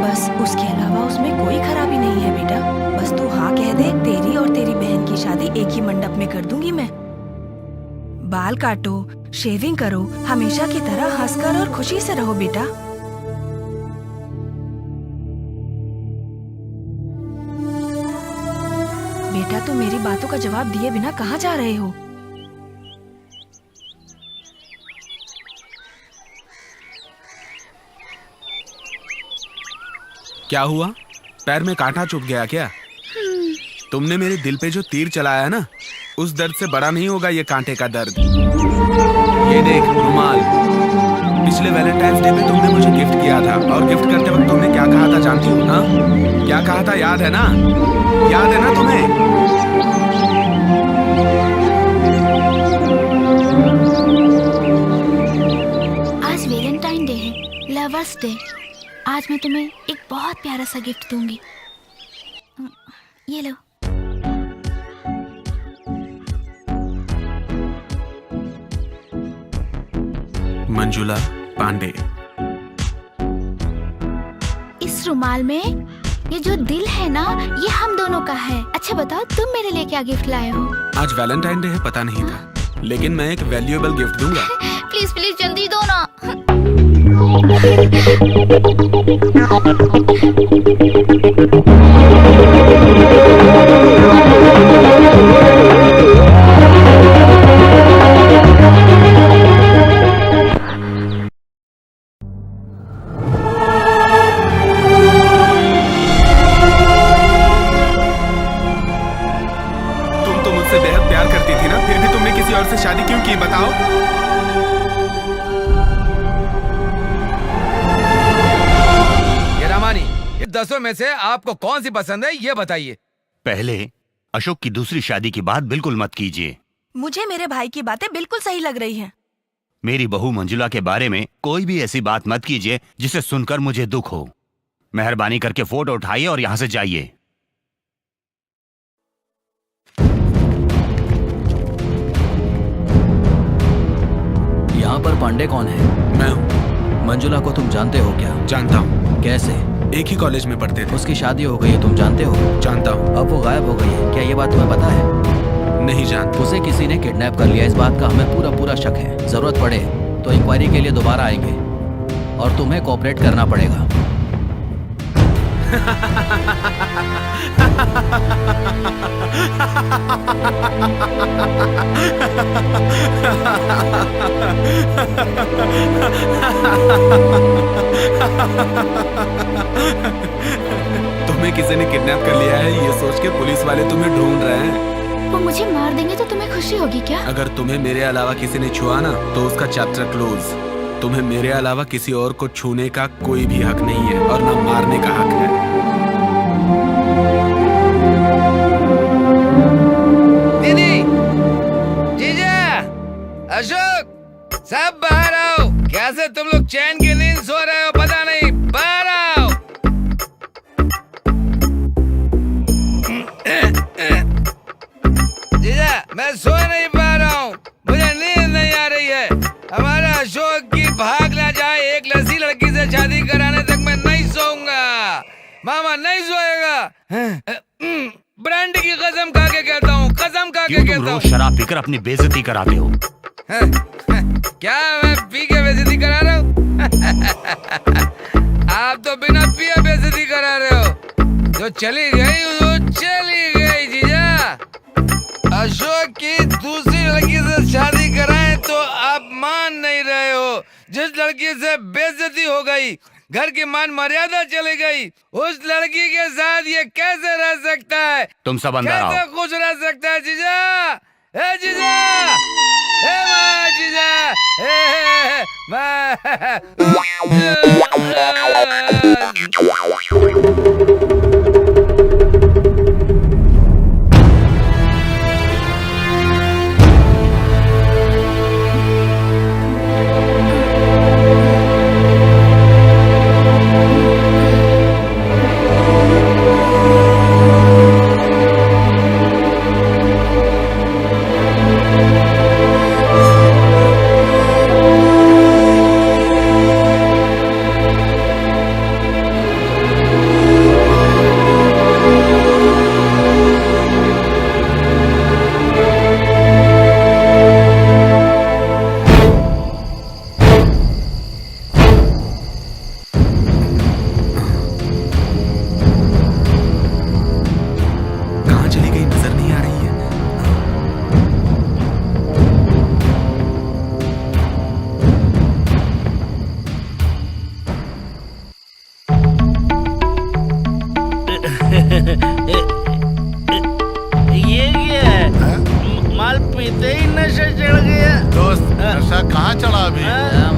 बस उसके अलावा उसमें कोई खराबी नहीं है बेटा। बस तू हाँ कह दे, तेरी और तेरी बहन की शादी एक ही मंडप में कर दूंगी मैं। बाल काटो, शेविंग करो, हमेशा की तरह हंसकर और खुशी से रहो बेटा। बेटा, तुम मेरी बातों का जवाब दिए बिना कहाँ जा रहे हो? क्या हुआ? पैर में कांटा चुभ गया क्या? तुमने मेरे दिल पे जो तीर चलाया ना, उस दर्द से बड़ा नहीं होगा ये कांटे का दर्द। ये देख रुमाल, पिछले वैलेंटाइंस डे पे तुमने मुझे गिफ्ट किया था, और गिफ्ट करते वक्त तुमने क्या कहा था जानती हो? हाँ, क्या कहा था याद है ना? याद है ना तुम्हें? आज वैलेंटाइन डे है, लवर्स डे। आज मैं तुम्हें एक बहुत प्यारा सा गिफ्ट दूंगी। ये लो। मंजुला पांडे। इस रुमाल में ये जो दिल है ना, ये हम दोनों का है। अच्छा बताओ, तुम मेरे लिए क्या गिफ्ट लाए हो? आज वैलेंटाइन डे है, पता नहीं था, लेकिन मैं एक वैल्यूएबल गिफ्ट दूंगा। प्लीज प्लीज जल्दी दो ना। तुम तो मुझसे बेहद प्यार करती थी ना, फिर भी तुमने किसी और से शादी क्यों की, बताओ? ये रामानी, ये 10 में से आपको कौन सी पसंद है ये बताइए। पहले अशोक की दूसरी शादी की बात बिल्कुल मत कीजिए। मुझे मेरे भाई की बातें बिल्कुल सही लग रही हैं। मेरी बहू मंजुला के बारे में कोई भी ऐसी बात मत कीजिए जिसे सुनकर मुझे दुख हो। मेहरबानी करके फोटो उठाइए और यहाँ से जाइए। यहाँ पर पांडे कौन है? मैं हूँ। मंजुला को तुम जानते हो क्या? जानता हूँ। कैसे? एक ही कॉलेज में पढ़ते थे। उसकी शादी हो गई है, तुम जानते हो? जानता हूँ। अब वो गायब हो गई है, क्या ये बात तुम्हें पता है? नहीं जानता। उसे किसी ने किडनैप कर लिया, इस बात का हमें पूरा शक है। जरूरत पड़े तो इंक्वायरी के लिए दोबारा आएंगे और तुम्हें कोऑपरेट करना पड़ेगा। तुम्हें किसी ने किडनैप कर लिया है ये सोच के पुलिस वाले तुम्हें ढूंढ रहे हैं। वो मुझे मार देंगे तो तुम्हें खुशी होगी क्या? अगर तुम्हें मेरे अलावा किसी ने छुआ ना, तो उसका चैप्टर क्लोज। तुम्हें मेरे अलावा किसी और को छूने का कोई भी हक नहीं है, और ना मारने का हक है। दीदी, जीजा, अशोक, सब बाहर आओ। कैसे तुम लोग चैन की नींद सो रहे हो पता नहीं, बाहर आओ। जीजा, मैं सो नहीं पा रहा हूँ, मुझे नींद नहीं आ रही है। हमारा अशोक की भाग ना जाए, एक लड़की से शादी कराने तक मैं नहीं सोऊंगा। मामा नहीं सोएगा। ब्रांड की कसम खा के कहता हूँ, कसम खा के क्यों तुम कहता हूँ। रोज शराब पीकर अपनी बेइज्जती कराते हो? क्या मैं पी के बेइज्जती करा रहा हूँ? आप तो बिना पिए बेइज्जती करा रहे हो। जो चली गई वो चली गई जीजा। अशोक की दूसरी लड़की से शादी कराएं तो आप मान नहीं रहे हो। जिस लड़की से बेइज्जती हो गई, घर की मान मर्यादा चली गई, उस लड़की के साथ ये कैसे रह सकता है? तुम सब अंदर आओ। कैसे खुश रह सकता है जीजा? ए जीजा, ए माँ जीजा, ए ये क्या है? माल पीते ही नशा चढ़ गया। दोस्त नशा कहाँ चढ़ा अभी?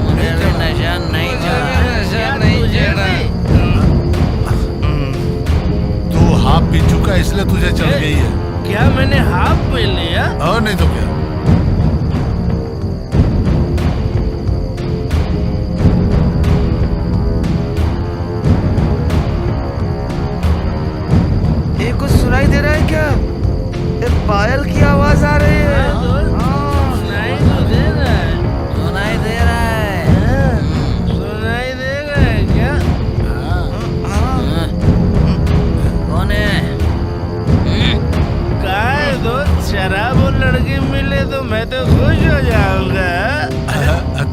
मुझे भी नशा नहीं चढ़ा। तू हाफ पी चुका इसलिए तुझे चढ़ गई है। क्या मैंने हाफ पी लिया? और नहीं तो क्या? ये कुछ सुनाई दे रहा है क्या? ये पायल की आवाज आ रही है। सुनाई तो दे रहा है। सुनाई दे रहा है। सुनाई दे रहा है क्या? कौन है? कहा है दोस्त? शराब और लड़की मिले तो मैं तो खुश हो जाऊंगा।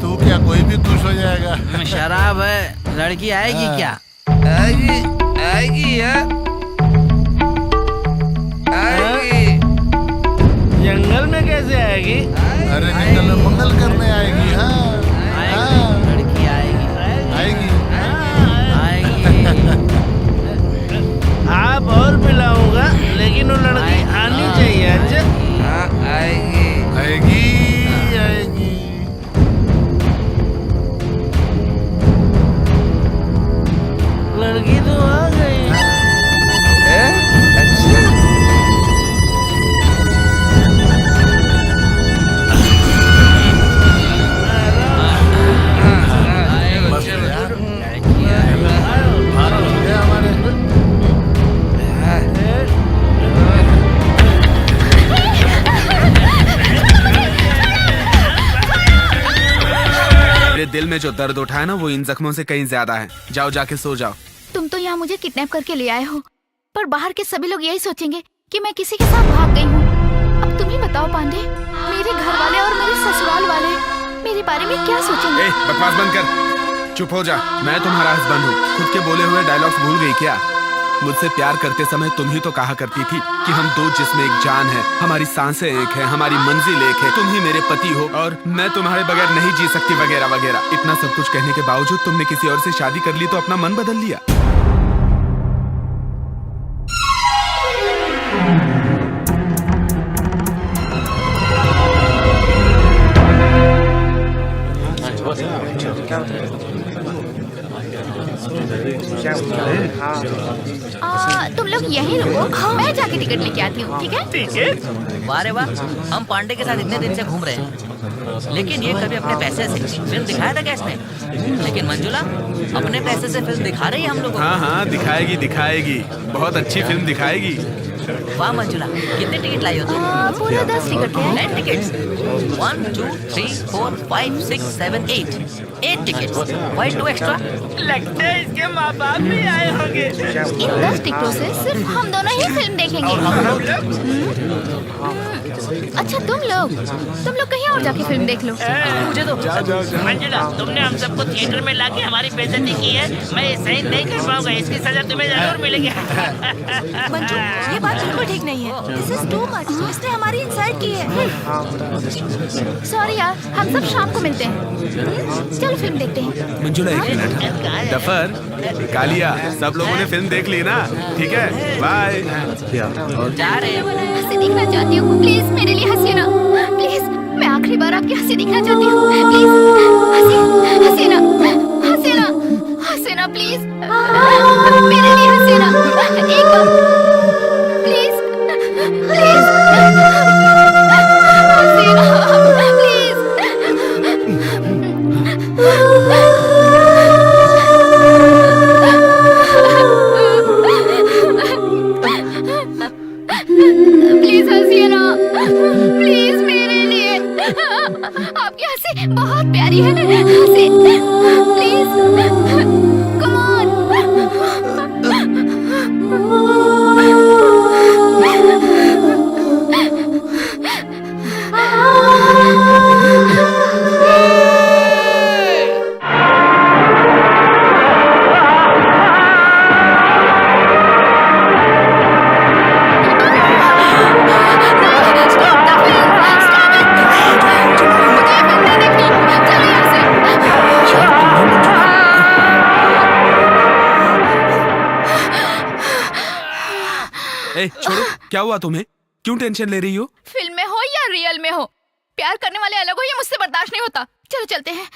तू क्या कोई भी खुश हो जाएगा? शराब है, लड़की आएगी क्या? आएगी, आएगी यार, आएगी। जंगल में कैसे आएगी? अरे जंगल में मंगल करने आएगी। हाँ लड़की आएगी, आएगी। आएगी। आप और पिलाऊंगा, लेकिन वो लड़की आनी चाहिए। अच्छा हाँ आएगी, आएगी आएगी। लड़की तो आ गई। अच्छा बस यार बात हो गया हमारे। मेरे दिल में जो दर्द उठा है ना, वो इन जख्मों से कहीं ज्यादा है। जाओ जाके सो जाओ। तुम तो यहाँ मुझे किडनैप करके ले आए हो, पर बाहर के सभी लोग यही सोचेंगे कि मैं किसी के साथ भाग गई हूँ। अब तुम ही बताओ पांडे, मेरे घर वाले और मेरे ससुराल वाले मेरे बारे में क्या सोचेंगे? ए, बकवास बंद कर, चुप हो जा। मैं तुम्हारा हस्बैंड हूँ। खुद के बोले हुए डायलॉग्स भूल गई क्या? मुझसे प्यार करते समय तुम ही तो कहा करती थी कि हम दो जिस्म एक जान है, हमारी सांसें एक है, हमारी मंजिल एक है, तुम ही मेरे पति हो और मैं तुम्हारे बगैर नहीं जी सकती, वगैरह वगैरह। इतना सब कुछ कहने के बावजूद तुमने किसी और से शादी कर ली तो अपना मन बदल लिया। तुम लोग यहीं रुको, मैं जाके टिकट लेके आती हूँ, ठीक है? टिकट? वाह रे वाह, हम पांडे के साथ इतने दिन से घूम रहे हैं, लेकिन ये कभी अपने पैसे से फिल्म दिखाया था क्या इसने? लेकिन मंजुला अपने पैसे से फिल्म दिखा रही है हम लोगों को। हाँ हाँ दिखाएगी दिखाएगी, बहुत अच्छी फिल्म दिखाएगी। वाह मंजुला, कितने टिकट लाई हो तुम? पूरे 10 टिकट है। 10 टिकट्स। 1 2 3 4 5 6 7 8 8 टिकट्स। Why 2 extra? लगता है इसके माँ बाप भी आए होंगे। इन 10 टिकटों से सिर्फ हम दोनों ही फिल्म देखेंगे। अच्छा तुम लोग कहीं और जाके फिल्म देख लो। मुझे तो मंजुला, तुमने हम सबको थिएटर में लाके हमारी बेइज्जती की है। मैं सही नहीं कर पाऊंगा, इसकी सजा तुम्हें जरूर मिलेगी। मंजू, ये बात बिल्कुल ठीक नहीं है। This is too much. इसने हमारी इंसल्ट की है। सॉरी यार, हम सब शाम को मिलते हैं। चलो फिल्म देखते हैं। मंजुला एक मिनट। डफर, कालिया, सब लोगों ने फिल्म देख ली ना? ठीक है, बाय। जा रहे हैं। हंसी दिखना चाहती हूँ, प्लीज मेरे लिए हंसिए ना। प्लीज, मैं आखिरी बार आपकी हंसी दिखना चाहती हूँ। प्लीज हंसिए ना, हंसिए ना, हंसिए ना प्लीज। मेरे लिए हंसिए ना एक बार, प्लीज प्लीज हंसिए ना प्लीज। प्लीज हंसिए ना, प्लीज मेरे लिए। आपकी हंसी बहुत प्यारी है। हंसी प्लीज, कम ऑन। ए, छोड़ो, क्या हुआ तुम्हें? क्यों टेंशन ले रही हो? फिल्म में हो या रियल में हो, प्यार करने वाले अलग हो, ये मुझसे बर्दाश्त नहीं होता। चलो चलते हैं।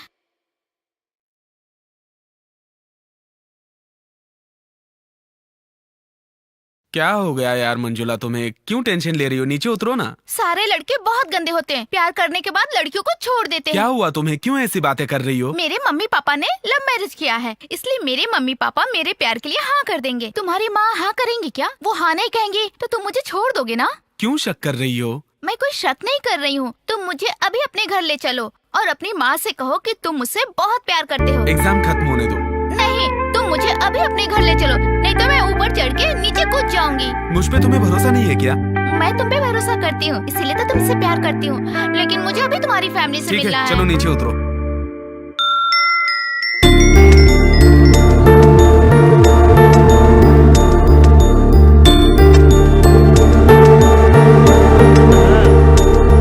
क्या हो गया यार मंजुला, तुम्हें क्यों टेंशन ले रही हो? नीचे उतरो ना। सारे लड़के बहुत गंदे होते हैं, प्यार करने के बाद लड़कियों को छोड़ देते क्या हैं। हुआ तुम्हें? क्यों ऐसी बातें कर रही हो? मेरे मम्मी पापा ने लव मैरिज किया है, इसलिए मेरे मम्मी पापा मेरे प्यार के लिए हाँ कर देंगे। तुम्हारी माँ हाँ करेंगी क्या? वो हाँ नहीं कहेंगी तो तुम मुझे छोड़ दोगे ना? क्यों शक कर रही हो? मैं कोई शक नहीं कर रही हूँ। तुम मुझे अभी अपने घर ले चलो और अपनी माँ से कहो कि तुम मुझसे बहुत प्यार करते हो। एग्जाम खत्म होने दो। नहीं, तुम मुझे अभी अपने घर ले चलो, नहीं तो मैं ऊपर चढ़ के नीचे कूद जाऊंगी। मुझ पे तुम्हें भरोसा नहीं है क्या? मैं तुम पे भरोसा करती हूँ, इसीलिए तो तुमसे प्यार करती हूँ, लेकिन मुझे अभी तुम्हारी फैमिली से ठीक मिलना है, है। चलो नीचे उतरो।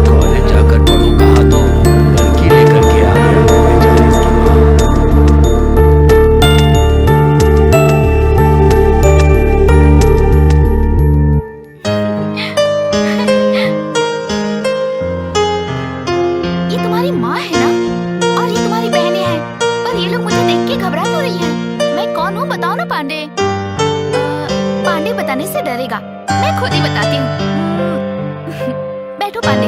कॉलेज जाकर पढ़ो कहा तो लड़की लेकर के आ गया बेचारी इसकी माँ। ये तुम्हारी माँ है ना, और ये तुम्हारी बहनें हैं, पर ये लोग मुझे देख के घबरा क्यों रही हैं? मैं कौन हूँ बताओ ना पांडे। पांडे बताने से डरेगा, मैं खुद ही बताती हूँ। बैठो पांडे।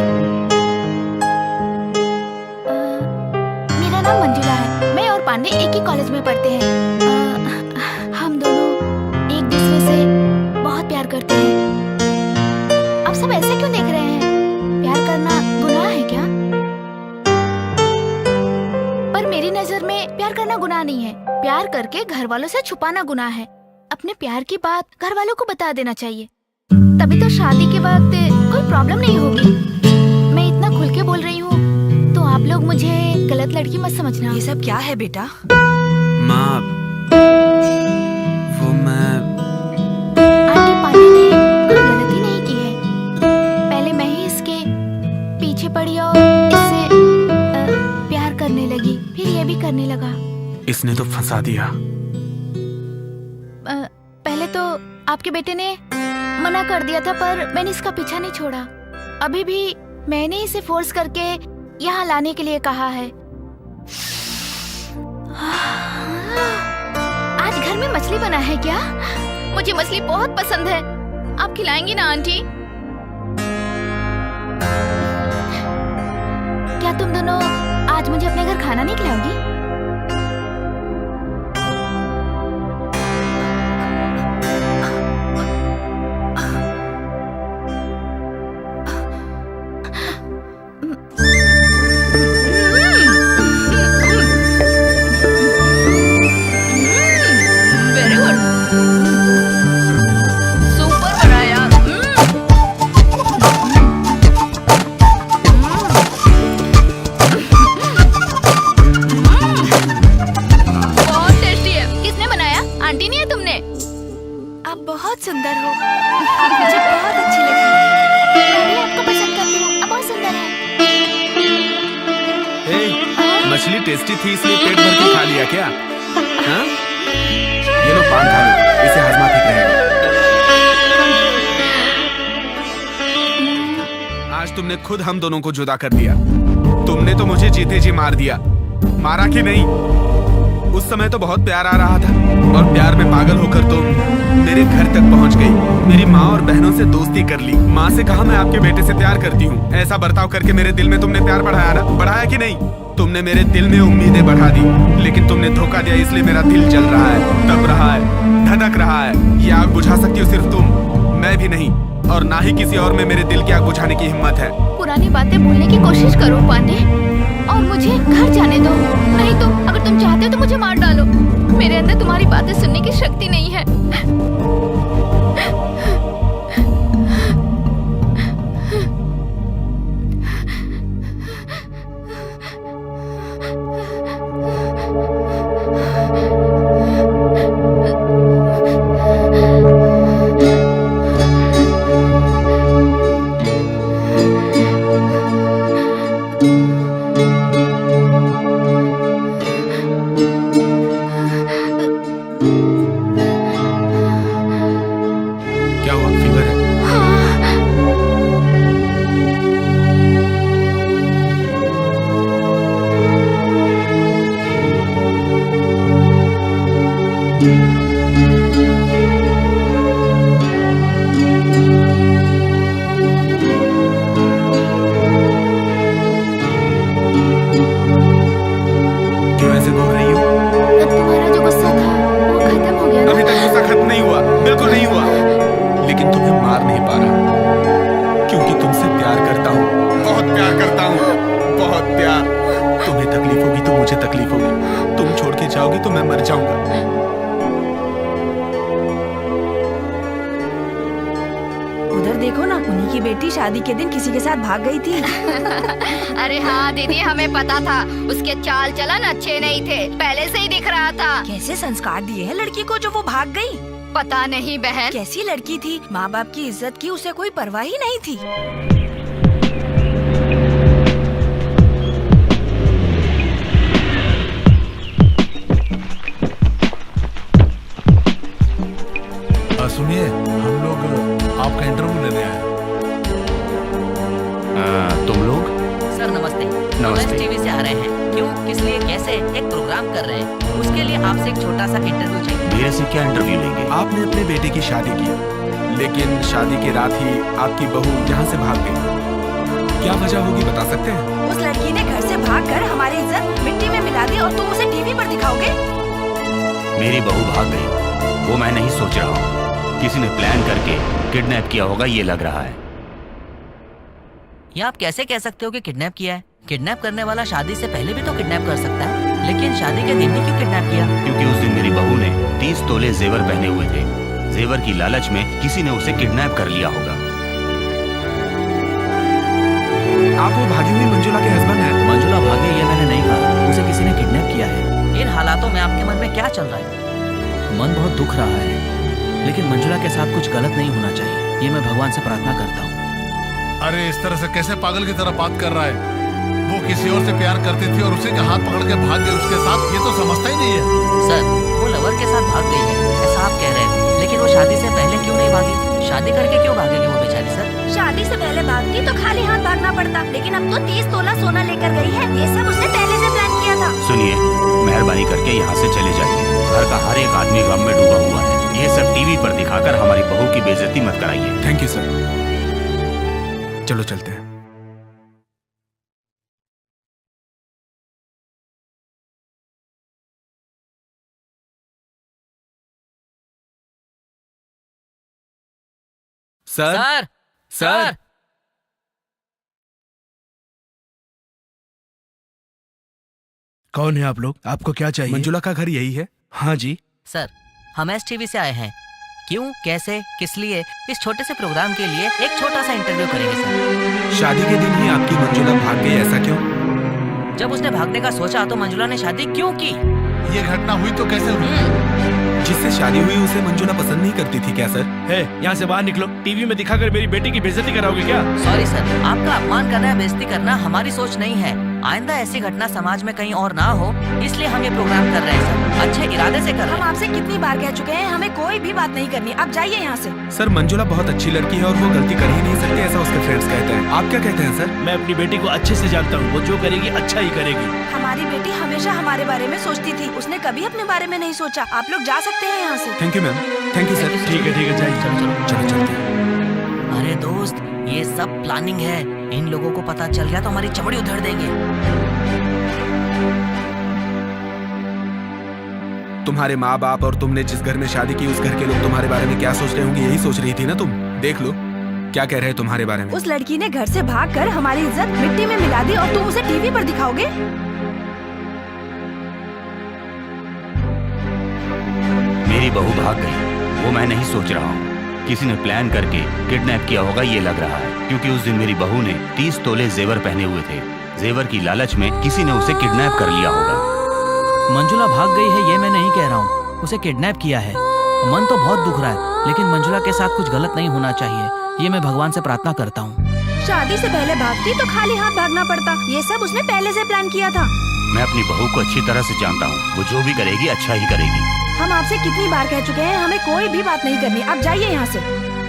मेरा नाम मंजुला है, मैं और पांडे एक ही कॉलेज में पढ़ते हैं। हम दोनों एक दूसरे से बहुत प्यार करते हैं। आप सब ऐसे क्यों देख रहे हैं? प्यार करना गुनाह है क्या? पर मेरी नजर में प्यार करना गुनाह नहीं है। प्यार करके घर वालों से छुपाना गुनाह है। अपने प्यार की बात घर वालों को बता देना चाहिए, तभी तो शादी के वक्त कोई प्रॉब्लम नहीं होगी। मैं इतना खुल के बोल रही हूँ तो आप लोग मुझे गलत लड़की मत समझना। ये सब क्या है बेटा? माँ, वो मैं आंटी, पांडे ने कोई गलती नहीं की है। पहले मैं ही इसके पीछे पड़ी और इससे प्यार करने लगी, फिर ये भी करने लगा। इसने तो फंसा दिया। पहले तो आपके बेटे ने मना कर दिया था, पर मैंने इसका पीछा नहीं छोड़ा। अभी भी मैंने इसे फोर्स करके यहाँ लाने के लिए कहा है। आज घर में मछली बना है क्या? मुझे मछली बहुत पसंद है। आप खिलाएंगी ना आंटी? क्या तुम दोनों आज मुझे अपने घर खाना नहीं खिलाओगी? बहुत सुंदर हो। आप मुझे बहुत अच्छी लगी। मैं भी आपको पसंद करती हूँ, आप बहुत सुंदर हैं। मछली टेस्टी थी इसलिए पेट भर के खा लिया क्या? हाँ? ये लो पान खा लो, इसे हजमा ठीक रहेगा। आज तुमने खुद हम दोनों को जुदा कर दिया। तुमने तो मुझे जीते जी मार दिया। मारा कि नहीं? उस समय तो बहुत प्यार आ रहा था और प्यार में पागल होकर तुम मेरे घर तक पहुंच गई। मेरी माँ और बहनों से दोस्ती कर ली। माँ से कहा मैं आपके बेटे से प्यार करती हूँ। ऐसा बर्ताव करके मेरे दिल में तुमने प्यार बढ़ाया ना? बढ़ाया कि नहीं? तुमने मेरे दिल में उम्मीदें बढ़ा दी, लेकिन तुमने धोखा दिया, इसलिए मेरा दिल जल रहा है, तप रहा है, धधक रहा है। ये आग बुझा सकती हो सिर्फ तुम, मैं भी नहीं, और ना ही किसी और में मेरे दिल की आग बुझाने की हिम्मत है। पुरानी बातें भूलने की कोशिश करो पांडे, और मुझे घर जाने दो। नहीं तो अगर तुम चाहते हो तो मुझे मार डालो। मेरे अंदर तुम्हारी बातें सुनने की शक्ति नहीं है। क्या हुआ? फीवर है? क्यों ऐसे बोल रही हो? तुम्हारा जो गुस्सा था वो खत्म हो गया ना? अभी तक गुस्सा खत्म नहीं हुआ, बिल्कुल नहीं हुआ, लेकिन तुम्हें मार नहीं पा रहा क्योंकि तुमसे प्यार करता हूँ, बहुत प्यार करता हूँ, बहुत प्यार। तुम्हें तकलीफ होगी तो मुझे तकलीफ होगी, तुम छोड़ के जाओगी तो मैं मर जाऊंगा। उधर देखो ना, उन्हीं की बेटी शादी के दिन किसी के साथ भाग गई थी। अरे हाँ दीदी, हमें पता था उसके चाल चलन अच्छे नहीं थे, पहले से ही दिख रहा था। कैसे संस्कार दिए हैं लड़की को जो वो भाग गई? पता नहीं बहन। कैसी लड़की थी, माँ बाप की इज्जत की उसे कोई परवाह ही नहीं थी। सुनिए, हम लोग आपका इंटरव्यू लेने आए। तुम लोग? सर नमस्ते। नमस्ते। टीवी से आ रहे हैं। क्यों, किस लिए, कैसे? एक प्रोग्राम कर रहे हैं, उसके लिए आपसे एक छोटा सा इंटरव्यू चाहिए। मेरे से क्या इंटरव्यू लेंगे? आपने अपने बेटे की शादी की, लेकिन शादी की रात ही आपकी बहू यहाँ से भाग गई। क्या वजह होगी बता सकते हैं? उस लड़की ने घर से भागकर हमारी इज्जत मिट्टी में मिला दी और तुम उसे टीवी पर दिखाओगे? मेरी बहू भाग गई, वो मैं नहीं सोच रहा हूँ। किसी ने प्लान करके किडनैप किया होगा, ये लग रहा है। ये आप कैसे कह सकते हो कि किडनैप किया है? किडनैप करने वाला शादी से पहले भी तो किडनैप कर सकता है, लेकिन शादी के दिन ही क्यों किडनैप किया? क्योंकि उस दिन मेरी बहू ने 30 तोले जेवर पहने हुए थे। जेवर की लालच में किसी ने उसे किडनैप कर लिया होगा। आप वो भागी हुई मंजुला के हस्बैंड हैं? मंजुला भागी ये मैंने नहीं कहा, उसे किसी ने किडनैप किया है। इन हालातों में आपके मन में क्या चल रहा है? मन बहुत दुख रहा है, लेकिन मंजुला के साथ कुछ गलत नहीं होना चाहिए, ये मैं भगवान से प्रार्थना करता हूँ। अरे इस तरह से कैसे पागल की तरह बात कर रहा है? वो किसी और से प्यार करती थी और उसी का हाथ पकड़ के भाग गई उसके साथ, ये तो समझता ही नहीं है। सर, वो लवर के साथ भाग गई है ऐसा आप कह रहे हैं, लेकिन वो शादी से पहले क्यों नहीं भागी? शादी करके क्यों भागेगी वो बेचारी? सर, शादी से पहले भागती तो खाली हाथ भागना पड़ता, लेकिन अब तो 30 तोला सोना लेकर गई है। ये सब उसने पहले से प्लान किया था। सुनिए, मेहरबानी करके यहाँ से चले जाइए। घर का हर एक आदमी गम में डूबा हुआ है। ये सब टीवी पर दिखाकर हमारी बहू की बेइज्जती मत कराइए। थैंक यू सर, चलो चलते हैं। सर, सर, सर, कौन है आप लोग? आपको क्या चाहिए? मंजुला का घर यही है? हाँ जी। सर, हम एसटीवी से आए हैं। क्यों, कैसे, किस लिए? इस छोटे से प्रोग्राम के लिए एक छोटा सा इंटरव्यू करेंगे सर। शादी के दिन ही आपकी मंजुला भाग गई, ऐसा क्यों? जब उसने भागने का सोचा तो मंजुला ने शादी क्यों की? ये घटना हुई तो कैसे हुई? जिससे शादी हुई उसे मंजुला पसंद नहीं करती थी क्या सर? है, यहाँ से बाहर निकलो। टीवी में दिखाकर मेरी बेटी की बेइज्जती कराओगे क्या? सॉरी सर, आपका अपमान करना, बेइज्जती करना हमारी सोच नहीं है। आइंदा ऐसी घटना समाज में कहीं और ना हो, इसलिए हम ये प्रोग्राम कर रहे हैं सर। अच्छे इरादे से कर रहे हम हैं। आपसे कितनी बार कह चुके हैं, हमें कोई भी बात नहीं करनी। आप जाइए यहाँ से। सर मंजुला बहुत अच्छी लड़की है और वो गलती कर ही नहीं सकती, ऐसा उसके फ्रेंड्स कहते हैं। आप क्या कहते हैं सर? मैं अपनी बेटी को अच्छे से जानता हूँ, वो जो करेगी अच्छा ही करेगी। हमारी बेटी हमेशा हमारे बारे में सोचती थी, उसने कभी अपने बारे में नहीं सोचा। आप लोग जा सकते हैं यहाँ से। Thank you ma'am. Thank you sir. ठीक है, जाइए। चलो चलते हैं। अरे दोस्त, ये सब प्लानिंग है। इन लोगों को पता चल गया तो हमारी चमड़ी उधेड़ देंगे। तुम्हारे माँ बाप और तुमने जिस घर में शादी की उस घर के लोग तुम्हारे बारे में क्या सोच रहे होंगे, यही सोच रही थी ना तुम? देख लो क्या कह रहे हैं तुम्हारे बारे में। उस लड़की ने घर से भागकर हमारी इज्जत मिट्टी में मिला दी और तुम उसे टीवी पर दिखाओगे? मेरी बहू भाग गई, वो मैं नहीं सोच रहा हूँ। किसी ने प्लान करके किडनैप किया होगा ये लग रहा है, क्योंकि उस दिन मेरी बहू ने 30 तोले जेवर पहने हुए थे। जेवर की लालच में किसी ने उसे किडनैप कर लिया होगा। मंजुला भाग गई है ये मैं नहीं कह रहा हूँ, उसे किडनैप किया है। मन तो बहुत दुख रहा है, लेकिन मंजुला के साथ कुछ गलत नहीं होना चाहिए, ये मैं भगवान से प्रार्थना करता हूँ। शादी से पहले भागती तो खाली हाथ भागना पड़ता। ये सब उसने पहले से प्लान किया था। मैं अपनी बहू को अच्छी तरह से जानता हूँ, वो जो भी करेगी अच्छा ही करेगी। हम आपसे कितनी बार कह चुके हैं, हमें कोई भी बात नहीं करनी। आप जाइए यहाँ से।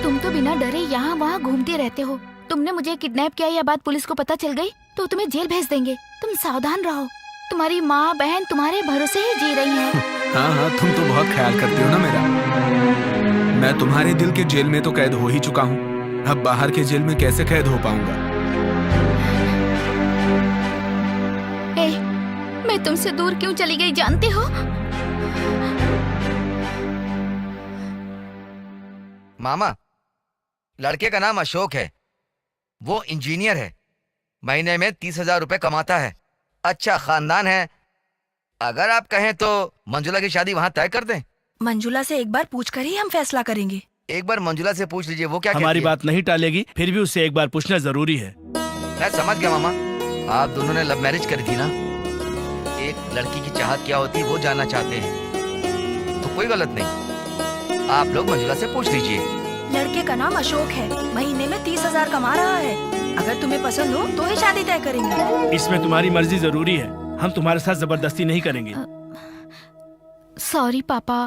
तुम तो बिना डरे यहाँ वहाँ घूमते रहते हो। तुमने मुझे किडनैप किया, यह बात पुलिस को पता चल गई तो तुम्हें जेल भेज देंगे। तुम सावधान रहो, तुम्हारी माँ बहन तुम्हारे भरोसे ही जी रही हैं। हाँ हाँ, तुम तो बहुत ख्याल करती हो ना मेरा। मैं तुम्हारे दिल के जेल में तो कैद हो ही चुका हूँ, अब बाहर के जेल में कैसे कैद हो पाऊंगा? मैं तुमसे दूर क्यों चली गई जानते हो? मामा, लड़के का नाम अशोक है, वो इंजीनियर है, महीने में 30,000 रुपए कमाता है, अच्छा खानदान है। अगर आप कहें तो मंजुला की शादी वहाँ तय कर दें। मंजुला से एक बार पूछकर ही हम फैसला करेंगे। एक बार मंजुला से पूछ लीजिए वो क्या हमारी कहती है। बात नहीं टालेगी, फिर भी उससे एक बार पूछना जरूरी है। मैं समझ गया मामा, आप दोनों ने लव मैरिज करी थी ना, एक लड़की की चाहत क्या होती वो जानना चाहते हैं, तो कोई गलत नहीं, आप लोग मंजुला से पूछ लीजिए। लड़के का नाम अशोक है, महीने में 30,000 कमा रहा है। अगर तुम्हें पसंद हो तो ही शादी तय करेंगे। इसमें तुम्हारी मर्जी जरूरी है, हम तुम्हारे साथ जबरदस्ती नहीं करेंगे। सॉरी पापा,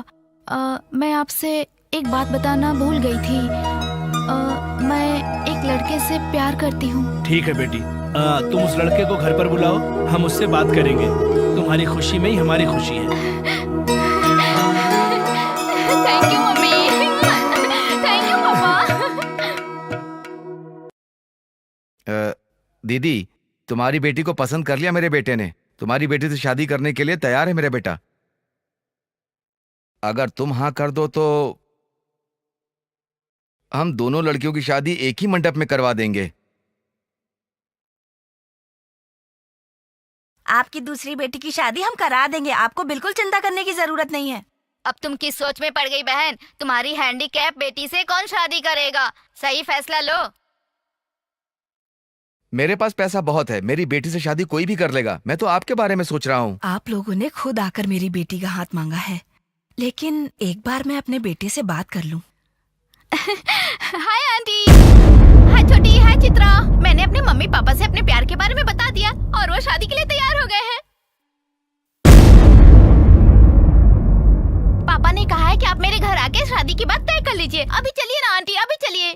मैं आपसे एक बात बताना भूल गई थी। मैं एक लड़के से प्यार करती हूँ। ठीक है बेटी, तुम उस लड़के को घर पर बुलाओ, हम उससे बात करेंगे। तुम्हारी खुशी में ही हमारी खुशी है। Thank you mummy, thank you पापा। दीदी, तुम्हारी बेटी को पसंद कर लिया मेरे बेटे ने, तुम्हारी बेटी से शादी करने के लिए तैयार है मेरा बेटा। अगर तुम हाँ कर दो तो हम दोनों लड़कियों की शादी एक ही मंडप में करवा देंगे। आपकी दूसरी बेटी की शादी हम करा देंगे, आपको बिल्कुल चिंता करने की जरूरत नहीं है। अब तुम किस सोच में पड़ गई बहन? तुम्हारी हैंडीकैप बेटी से कौन शादी करेगा? सही फैसला लो। मेरे पास पैसा बहुत है, मेरी बेटी से शादी कोई भी कर लेगा। मैं तो आपके बारे में सोच रहा हूँ। आप लोगों ने खुद आकर मेरी बेटी का हाथ मांगा है, लेकिन एक बार मैं अपने बेटे से बात कर लूं। हाय आंटी, हाय छोटी, हाय चित्रा। मैंने अपने मम्मी पापा से अपने प्यार के बारे में बता दिया और वो शादी के लिए तैयार हो गए हैं। पापा ने कहा है कि आप मेरे घर आके शादी की बात तय कर लीजिए। अभी चलिए ना आंटी, अभी चलिए।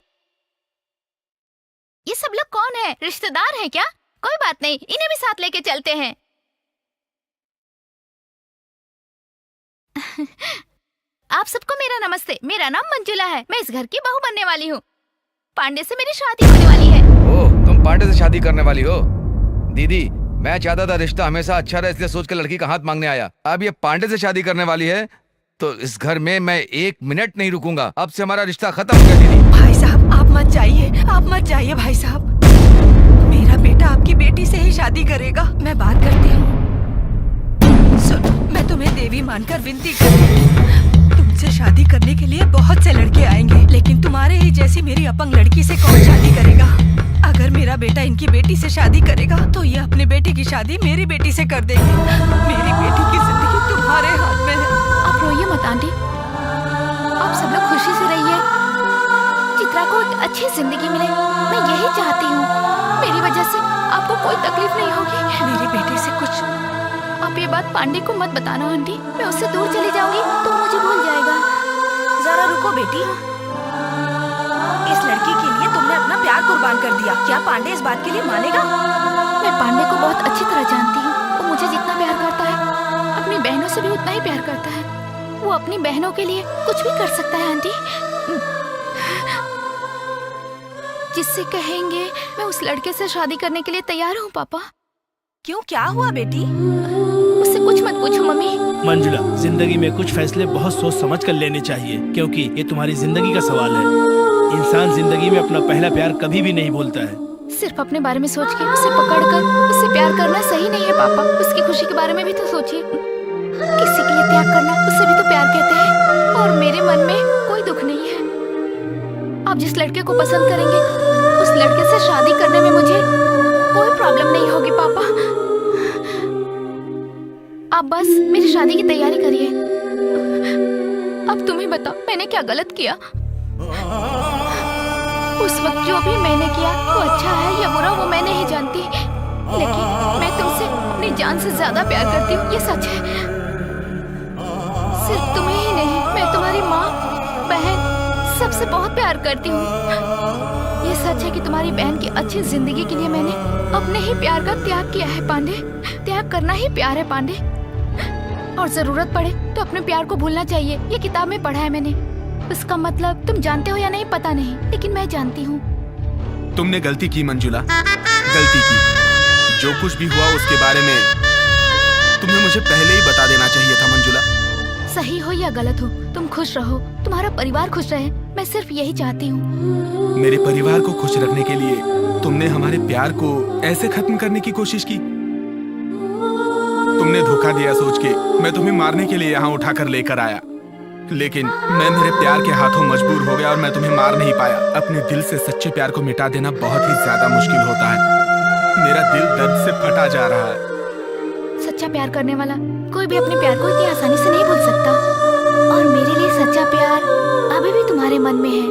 ये सब लोग कौन है? रिश्तेदार हैं क्या? कोई बात नहीं, इन्हें भी साथ लेके चलते हैं। आप सबको मेरा नमस्ते। मेरा नाम मंजुला है, मैं इस घर की बहू बनने वाली हूँ। पांडे से मेरी शादी होने वाली है। ओह, तुम पांडे से शादी करने वाली हो? दीदी, मैं चाहता था रिश्ता हमेशा अच्छा रहे, इसलिए सोच के लड़की का हाथ मांगने आया। अब ये पांडे से शादी करने वाली है तो इस घर में मैं 1 मिनट नहीं रुकूंगा। अब से हमारा रिश्ता खत्म हो गया। दीदी भाई साहब, आप मत जाइए, आप मत जाइए भाई साहब। मेरा बेटा आपकी बेटी से ही शादी करेगा। मैं बात करती हूँ। सुनो, मैं तुम्हें देवी मानकर विनती करती हूँ। तुमसे शादी करने के लिए बहुत से लड़के आएंगे, लेकिन तुम्हारे ही जैसी मेरी अपंग लड़की से कौन शादी करेगा? अगर मेरा बेटा इनकी बेटी से शादी करेगा तो ये अपने बेटे की शादी मेरी बेटी से कर देंगे। मेरी बेटी की जिंदगी तुम्हारे हाथ में है। आप रोइए मत आंटी, बात पांडे को मत बताना आंटी। मैं उससे दूर चली जाऊंगी तो वो मुझे भूल जाएगा। जरा रुको बेटी, इस लड़की के लिए तुमने अपना प्यार कुर्बान कर दिया। क्या पांडे इस बात के लिए मानेगा? मैं पांडे को बहुत अच्छी तरह जानती हूँ। वो मुझे जितना प्यार करता है, अपनी बहनों से भी उतना ही प्यार करता है। वो अपनी बहनों के लिए कुछ भी कर सकता है आंटी। जिससे कहेंगे मैं उस लड़के से शादी करने के लिए तैयार हूँ पापा। क्यों, क्या हुआ बेटी? उससे कुछ मत पूछो मम्मी। मंजुला, जिंदगी में कुछ फैसले बहुत सोच समझ कर लेने चाहिए, क्योंकि ये तुम्हारी जिंदगी का सवाल है। इंसान जिंदगी में अपना पहला प्यार कभी भी नहीं भूलता है। सिर्फ अपने बारे में सोच के उसे पकड़कर उससे प्यार करना सही नहीं है पापा। उसकी खुशी के बारे में भी तो सोचिए। किसी के लिए त्याग करना उसे भी तो प्यार कहते हैं। और मेरे मन में कोई दुख नहीं है। आप जिस लड़के को पसंद करेंगे उस लड़के से शादी करने में मुझे कोई प्रॉब्लम नहीं होगी पापा। आप बस मेरी शादी की तैयारी करिए। अब तुम ही बताओ मैंने क्या गलत किया? उस वक्त जो भी मैंने किया वो अच्छा है या बुरा वो मैं नहीं जानती, लेकिन मैं तुमसे अपनी जान से ज्यादा प्यार करती हूँ, ये सच है। सिर्फ तुम्हें ही नहीं, मैं तुम्हारी माँ, बहन, सबसे बहुत प्यार करती हूँ। ये सच है कि तुम्हारी बहन की अच्छी जिंदगी के लिए मैंने अपने ही प्यार का त्याग किया है पांडे। त्याग करना ही प्यार है पांडे। और जरूरत पड़े तो अपने प्यार को भूलना चाहिए। ये किताब में पढ़ा है मैंने। इसका मतलब तुम जानते हो या नहीं पता नहीं, लेकिन मैं जानती हूँ। तुमने गलती की मंजुला, गलती की। जो कुछ भी हुआ उसके बारे में तुम्हें मुझे पहले ही बता देना चाहिए था मंजुला। सही हो या गलत हो, तुम खुश रहो, तुम्हारा परिवार खुश रहे, मैं सिर्फ यही चाहती हूँ। मेरे परिवार को खुश रखने के लिए तुमने हमारे प्यार को ऐसे खत्म करने की कोशिश की। तुमने धोखा दिया सोच के मैं तुम्हें मारने के लिए यहाँ उठाकर लेकर आया, लेकिन मैं मेरे प्यार के हाथों मजबूर हो गया और मैं तुम्हें मार नहीं पाया। अपने दिल से सच्चे प्यार को मिटा देना बहुत ही ज्यादा मुश्किल होता है। मेरा दिल दर्द से फटा जा रहा है। सच्चा प्यार करने वाला कोई भी अपने प्यार को इतनी आसानी से नहीं भूल सकता। और मेरे लिए सच्चा प्यार अभी भी तुम्हारे मन में है।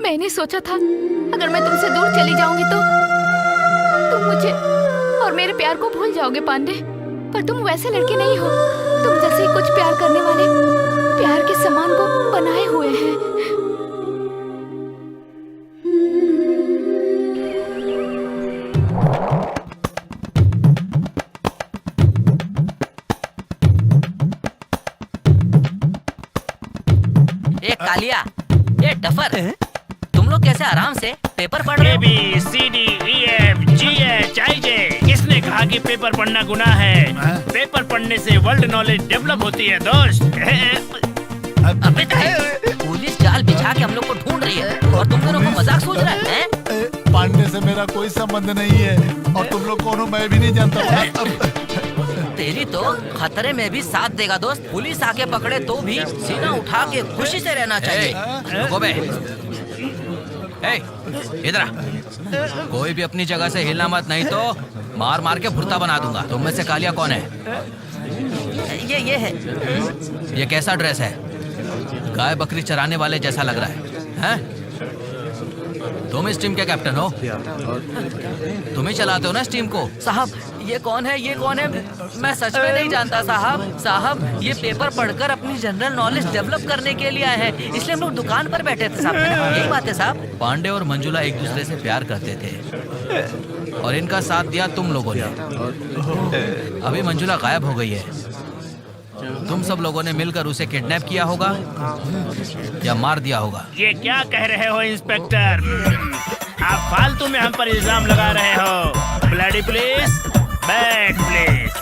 मैंने सोचा था अगर मैं तुमसे दूर चली जाऊंगी तो तुम मुझे और मेरे प्यार को भूल जाओगे पांडे, पर तुम वैसे लड़के नहीं हो। तुम जैसे कुछ प्यार करने वाले प्यार के समान को बनाए हुए हैं। ए कालिया, ए डफर, तुम लोग कैसे आराम से पेपर पढ़ रहे हो? ABCDEFGHIJ। किसने कहा कि पेपर पढ़ना गुनाह है? पेपर पढ़ने से वर्ल्ड नॉलेज डेवलप होती है दोस्त। अबे पुलिस जाल बिछा के हम लोग को ढूंढ रही है और तुम दोनों को मजाक सोच रहा है? पांडे से मेरा कोई संबंध नहीं है और तुम लोग कौन हो मैं भी नहीं जानता। तेरी तो खतरे में भी साथ देगा दोस्त। पुलिस आके पकड़े तो भी सीना उठा के खुशी से रहना चाहिए। रुको बे। इधर आ। कोई भी अपनी जगह से हिलना मत, नहीं तो मार मार के भुर्ता बना दूंगा। तुम में से कालिया कौन है? ये है। ये कैसा ड्रेस है? गाय बकरी चराने वाले जैसा लग रहा है, हैं? तुम इस टीम के कैप्टन हो? तुम ही चलाते हो ना इस टीम को? साहब ये कौन है, ये कौन है? मैं सच में नहीं जानता साहब। साहब ये पेपर पढ़कर अपनी जनरल नॉलेज डेवलप करने के लिए आए हैं, इसलिए हम लोग दुकान पर बैठे थे साहब। यही बात है साहब। पांडे और मंजुला एक दूसरे से प्यार करते थे और इनका साथ दिया तुम लोगों ने। अभी मंजुला गायब हो गई है। तुम सब लोगों ने मिलकर उसे किडनैप किया होगा या मार दिया होगा। ये क्या कह रहे हो इंस्पेक्टर? आप फालतू में हम पर इल्जाम लगा रहे हो। Bloody police, bad police.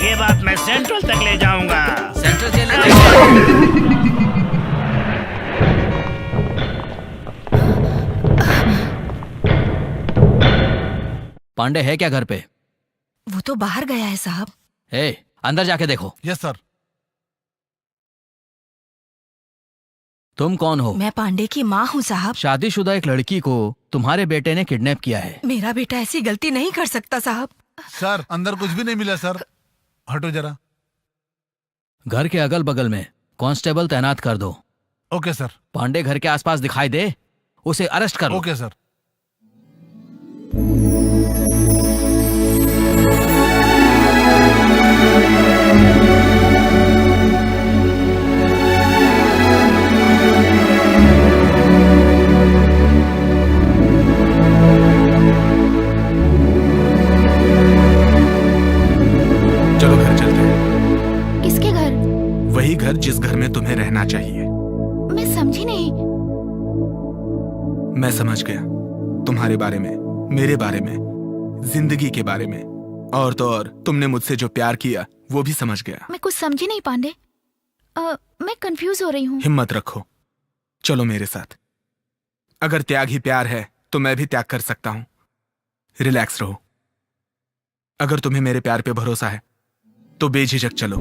ये बात मैं सेंट्रल तक ले जाऊंगा। सेंट्रल जेल पांडे है क्या घर पे? वो तो बाहर गया है साहब। अंदर जाके देखो। Yes sir. तुम कौन हो? मैं पांडे की माँ हूँ साहब। शादीशुदा एक लड़की को तुम्हारे बेटे ने किडनैप किया है। मेरा बेटा ऐसी गलती नहीं कर सकता साहब। सर अंदर कुछ भी नहीं मिला सर। हटो जरा। घर के अगल बगल में कांस्टेबल तैनात कर दो। Okay sir. पांडे घर के आसपास दिखाई दे उसे अरेस्ट करो। Okay sir. वही घर जिस घर में तुम्हें रहना चाहिए। मैं समझी नहीं। मैं समझ गया तुम्हारे बारे में, मेरे बारे में, जिंदगी के बारे में, और तो और तुमने मुझसे जो प्यार किया वो भी समझ गया। मैं कुछ समझी नहीं पांडे। मैं कंफ्यूज हो रही हूँ। हिम्मत रखो, चलो मेरे साथ। अगर त्याग ही प्यार है तो मैं भी त्याग कर सकता हूं। रिलैक्स रहो। अगर तुम्हें मेरे प्यार पे भरोसा है तो बेझिझक चलो।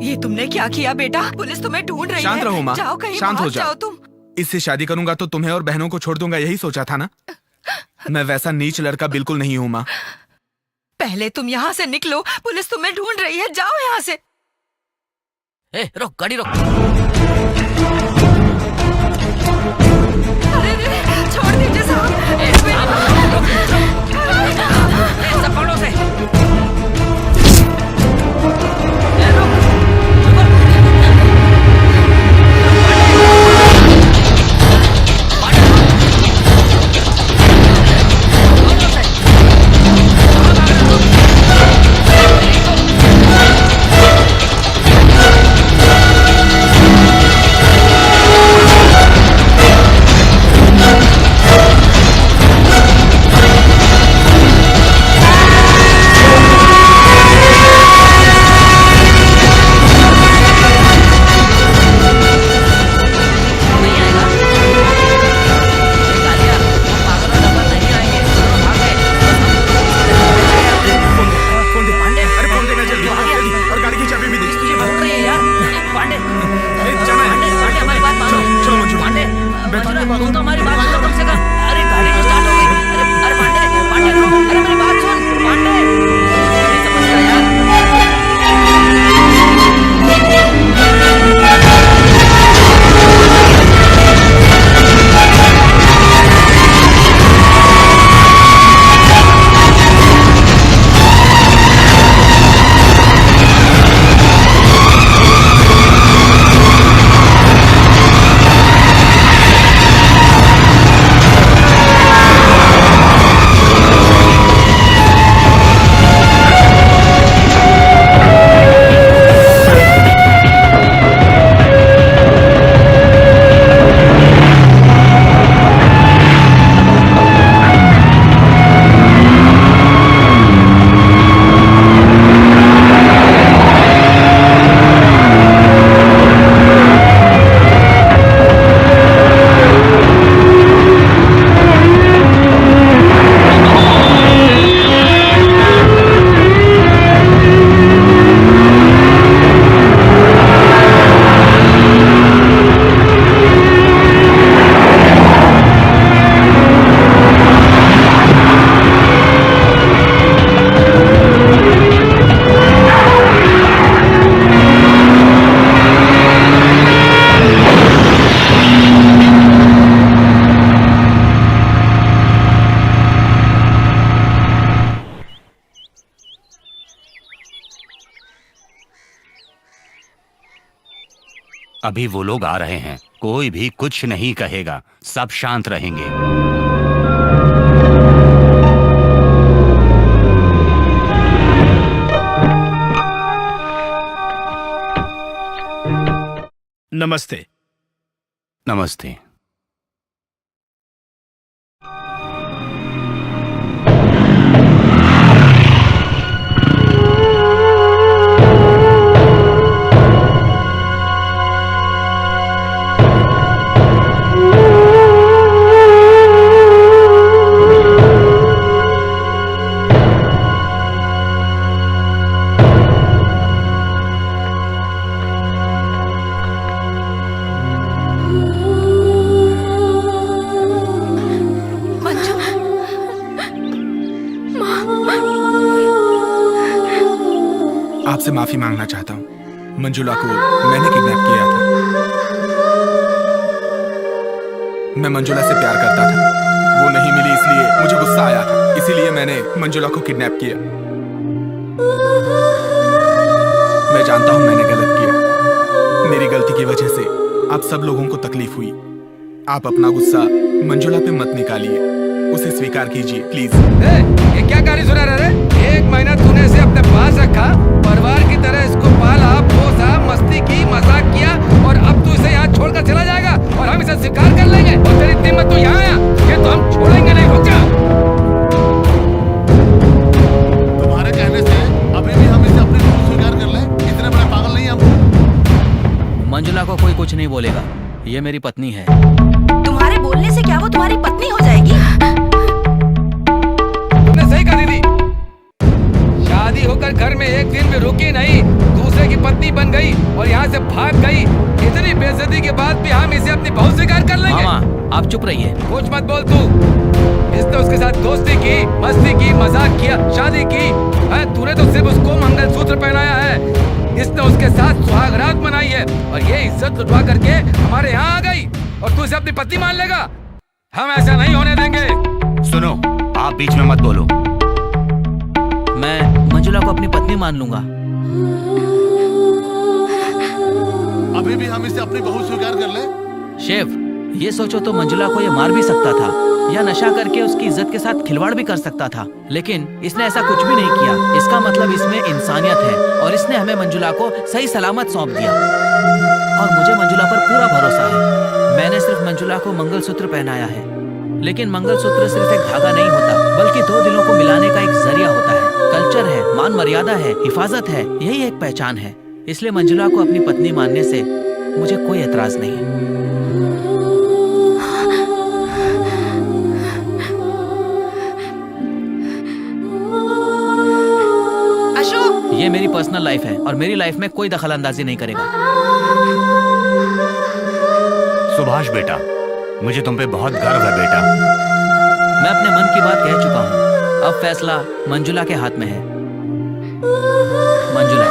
ये तुमने क्या किया बेटा? पुलिस तुम्हें ढूंढ रही है। शांत रहो माँ, जाओ कहीं शांत हो भाग जाओ तुम। इससे शादी करूंगा तो तुम्हें और बहनों को छोड़ दूंगा, यही सोचा था ना? मैं वैसा नीच लड़का बिल्कुल नहीं हूं माँ। पहले तुम यहाँ से निकलो, पुलिस तुम्हें ढूंढ रही है। जाओ यहाँ से। रोक, गाड़ी रोक। अरे छोड़ दीजिए साहब। सब पकड़ो उसे। अभी वो लोग आ रहे हैं, कोई भी कुछ नहीं कहेगा, सब शांत रहेंगे। नमस्ते। नमस्ते। आपसे माफी मांगना चाहता हूँ। मंजुला को मैंने किडनैप किया था। मैं मंजुला से प्यार करता था, वो नहीं मिली इसलिए मुझे गुस्सा आया था, इसीलिए मैंने मंजुला को किडनैप किया। मैं जानता हूं मैंने गलत किया, मेरी गलती की वजह से आप सब लोगों को तकलीफ हुई। आप अपना गुस्सा मंजुला पे मत निकालिए, उसे स्वीकार कीजिए प्लीज। ये क्या कहानी सुना रहा है? 1 महीना तूने इसे अपने पास रखा, परिवार की तरह इसको पाला, पोसा, मस्ती की, मजाक किया, और अब तू इसे यहाँ छोड़कर चला जाएगा और हम इसे स्वीकार कर लेंगे? और तेरी इतनी हिम्मत तो यहाँ आया, ये तो हम छोड़ेंगे नहीं। रुक जा। तुम्हारे कहने से अभी भी हम इसे अपनी भूल स्वीकार कर लें? इतने बड़े पागल नहीं हम। मंजुला को कोई कुछ नहीं बोलेगा, ये मेरी पत्नी है। तुम्हारे बोलने से क्या वो तुम्हारी पत्नी हो जाएगी? तुमने सही कहा दीदी, शादी होकर घर में एक दिन भी रुकी नहीं, दूसरे की पत्नी बन गई और यहाँ से भाग गई। इतनी बेइज्जती के बाद भी हम इसे अपनी बहू स्वीकार कर लेंगे? मामा आप चुप रहिए। कुछ मत बोल तू। इसने उसके साथ दोस्ती की, मस्ती की, मजाक किया, शादी की। तूने तो सिर्फ उसको मंगलसूत्र पहनाया है। इसने उसके साथ सुहाग रात मनाई है और ये इज्जत लुटवा करके हमारे यहाँ आ गई और तू इसे अपनी पत्नी मान लेगा? हम ऐसा नहीं होने देंगे। सुनो, आप बीच में मत बोलो। मैं मंजुला को अपनी पत्नी मान लूंगा। अभी भी हम इसे अपनी बहू स्वीकार कर ले? शेफ, ये सोचो तो मंजुला को ये मार भी सकता था या नशा करके उसकी इज्जत के साथ खिलवाड़ भी कर सकता था, लेकिन इसने ऐसा कुछ भी नहीं किया। इसका मतलब इसमें इंसानियत है और इसने हमें मंजुला को सही सलामत सौंप दिया और मुझे मंजुला पर पूरा भरोसा है। मैंने सिर्फ मंजुला को मंगलसूत्र पहनाया है, लेकिन मंगलसूत्र सिर्फ एक धागा नहीं होता, बल्कि दो दिलों को मिलाने का एक जरिया होता है। कल्चर है, मान मर्यादा है, हिफाजत है, यही एक पहचान है। इसलिए मंजुला को अपनी पत्नी मानने से मुझे कोई एतराज नहीं। अशोक, ये मेरी पर्सनल लाइफ है और मेरी लाइफ में कोई दखल अंदाजी नहीं करेगा। सुभाष बेटा, मुझे तुम पे बहुत गर्व है बेटा। मैं अपने मन की बात कह चुका हूँ, अब फैसला मंजुला के हाथ में है। मंजुला,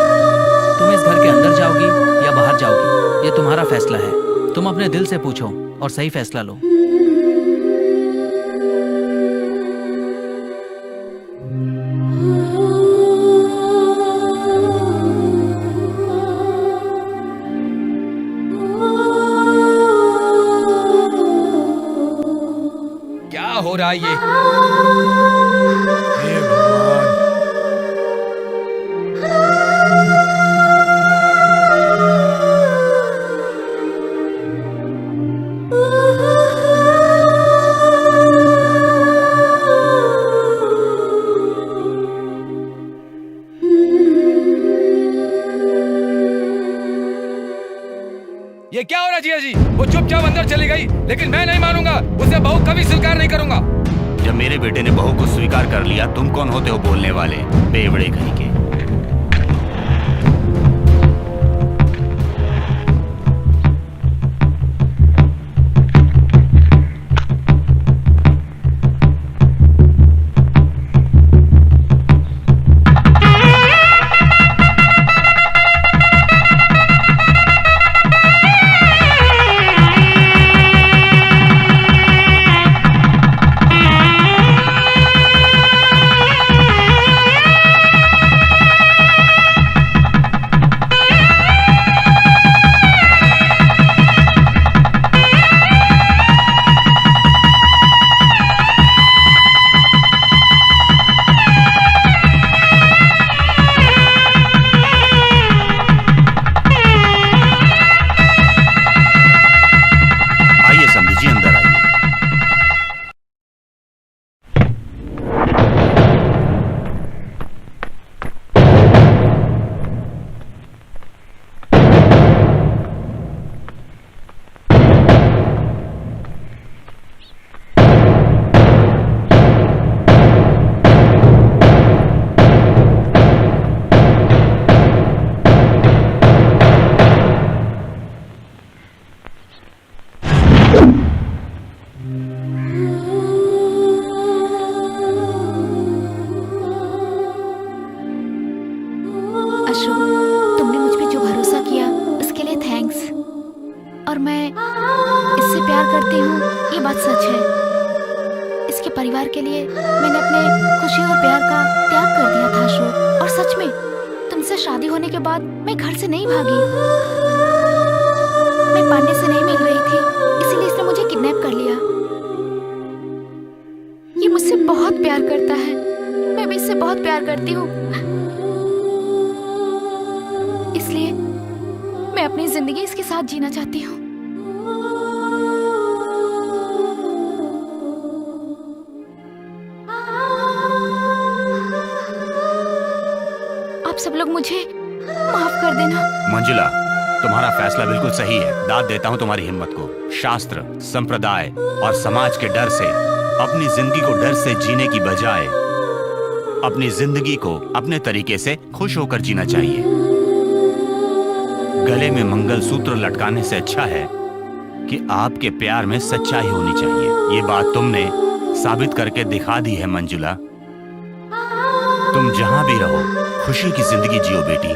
तुम इस घर के अंदर जाओगी या बाहर जाओगी, ये तुम्हारा फैसला है। तुम अपने दिल से पूछो और सही फैसला लो। क्या हो रहा है ये? हे भगवान, ये क्या हो रहा है जिया जी? वो चुपचाप अंदर चली गई, लेकिन मैं नहीं मानूंगा, उसे बहू कभी स्वीकार नहीं करूंगा। जब मेरे बेटे ने बहू को स्वीकार कर लिया, तुम कौन होते हो बोलने वाले? बेवड़े कहीं के। करती हूँ ये बात सच है। इसके परिवार के लिए मैंने अपने खुशी और प्यार का त्याग कर दिया था अशोक। और सच में तुमसे शादी होने के बाद मैं घर से नहीं भागी। मैं पांडे से नहीं मिल रही थी, इसीलिए इसने मुझे किडनैप कर लिया। ये मुझसे बहुत प्यार करता है, मैं भी इससे बहुत प्यार करती हूँ। इसलिए मैं अपनी जिंदगी इसके साथ जीना चाहती हूँ। आप सब लोग मुझे माफ कर देना। मंजुला, तुम्हारा फैसला बिल्कुल सही है। दाद देता हूँ तुम्हारी हिम्मत को। शास्त्र, संप्रदाय और समाज के डर से अपनी जिंदगी को डर से जीने की बजाय अपनी जिंदगी को अपने तरीके से खुश होकर जीना चाहिए। गले में मंगलसूत्र लटकाने से अच्छा है कि आपके प्यार में सच्चाई होनी चाहिए। ये बात तुमने साबित करके दिखा दी है मंजुला। तुम जहां भी रहो खुशी की जिंदगी जियो बेटी।